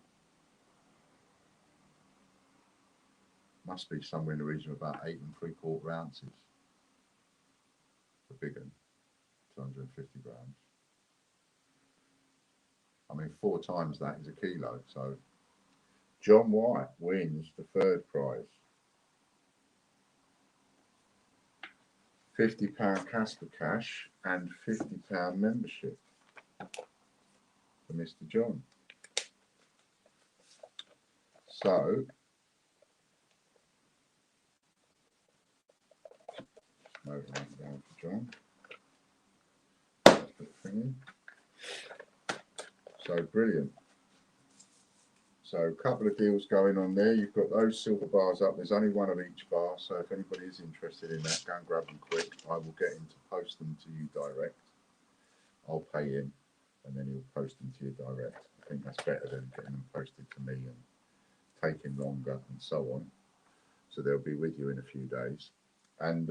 E: must be somewhere in the region of about 8 3/4 ounces. The big one, 250 grams. I mean, 4 times that is a kilo. So John White wins the third prize. £50 Casper Cash and £50 membership for Mr. John. So, move that down for John. Put the thing in. So brilliant. So a couple of deals going on there. You've got those silver bars up. There's only one of each bar. So if anybody is interested in that, go and grab them quick. I will get him to post them to you direct. I'll pay him and then he'll post them to you direct. I think that's better than getting them posted to me and taking longer and so on. So they'll be with you in a few days. And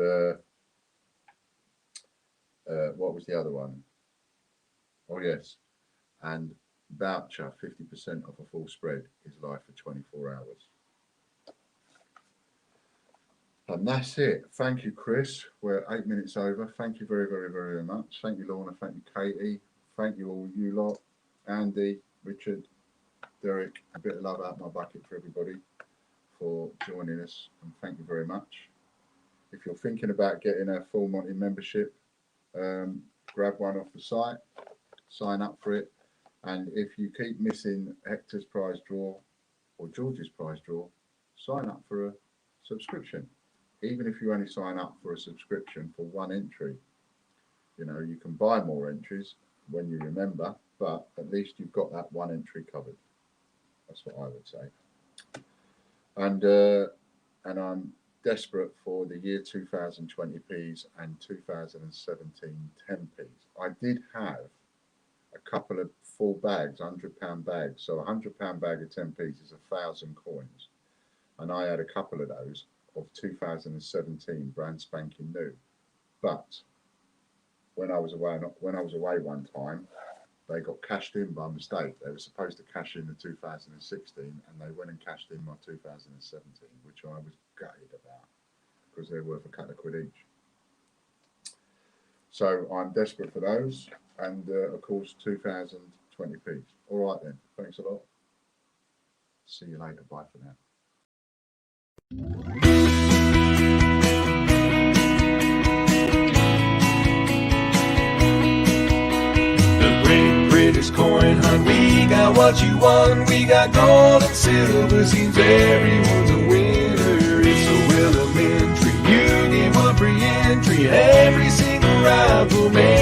E: what was the other one? Oh yes, and voucher 50% off a full spread is live for 24 hours. And that's it. Thank you, Chris. We're 8 minutes over. Thank you very, very, very much. Thank you, Lorna. Thank you, Katie. Thank you all, you lot. Andy, Richard, Derek. A bit of love out my bucket for everybody for joining us. And thank you very much. If you're thinking about getting a full Monty membership, grab one off the site, sign up for it. And if you keep missing Hector's prize draw or George's prize draw, sign up for a subscription. Even if you only sign up for a subscription for one entry, you know, you can buy more entries when you remember, but at least you've got that one entry covered. That's what I would say. And I'm desperate for the year 2020 Ps and 2017 10Ps. I did have a couple of full bags, £100 bags. So a £100 bag of 10Ps is 1,000 coins. And I had a couple of those of 2017 brand spanking new. But when I was away one time, they got cashed in by mistake. They were supposed to cash in the 2016 and they went and cashed in my 2017, which I was gutted about because they're worth a couple of quid each. So I'm desperate for those. And of course, 2020Ps. All right then. Thanks a lot. See you later. Bye for now.
D: British coin hunt, we got what you want. We got gold and silver, seems everyone's a winner. It's so elementary, you get one free entry. Every single rival man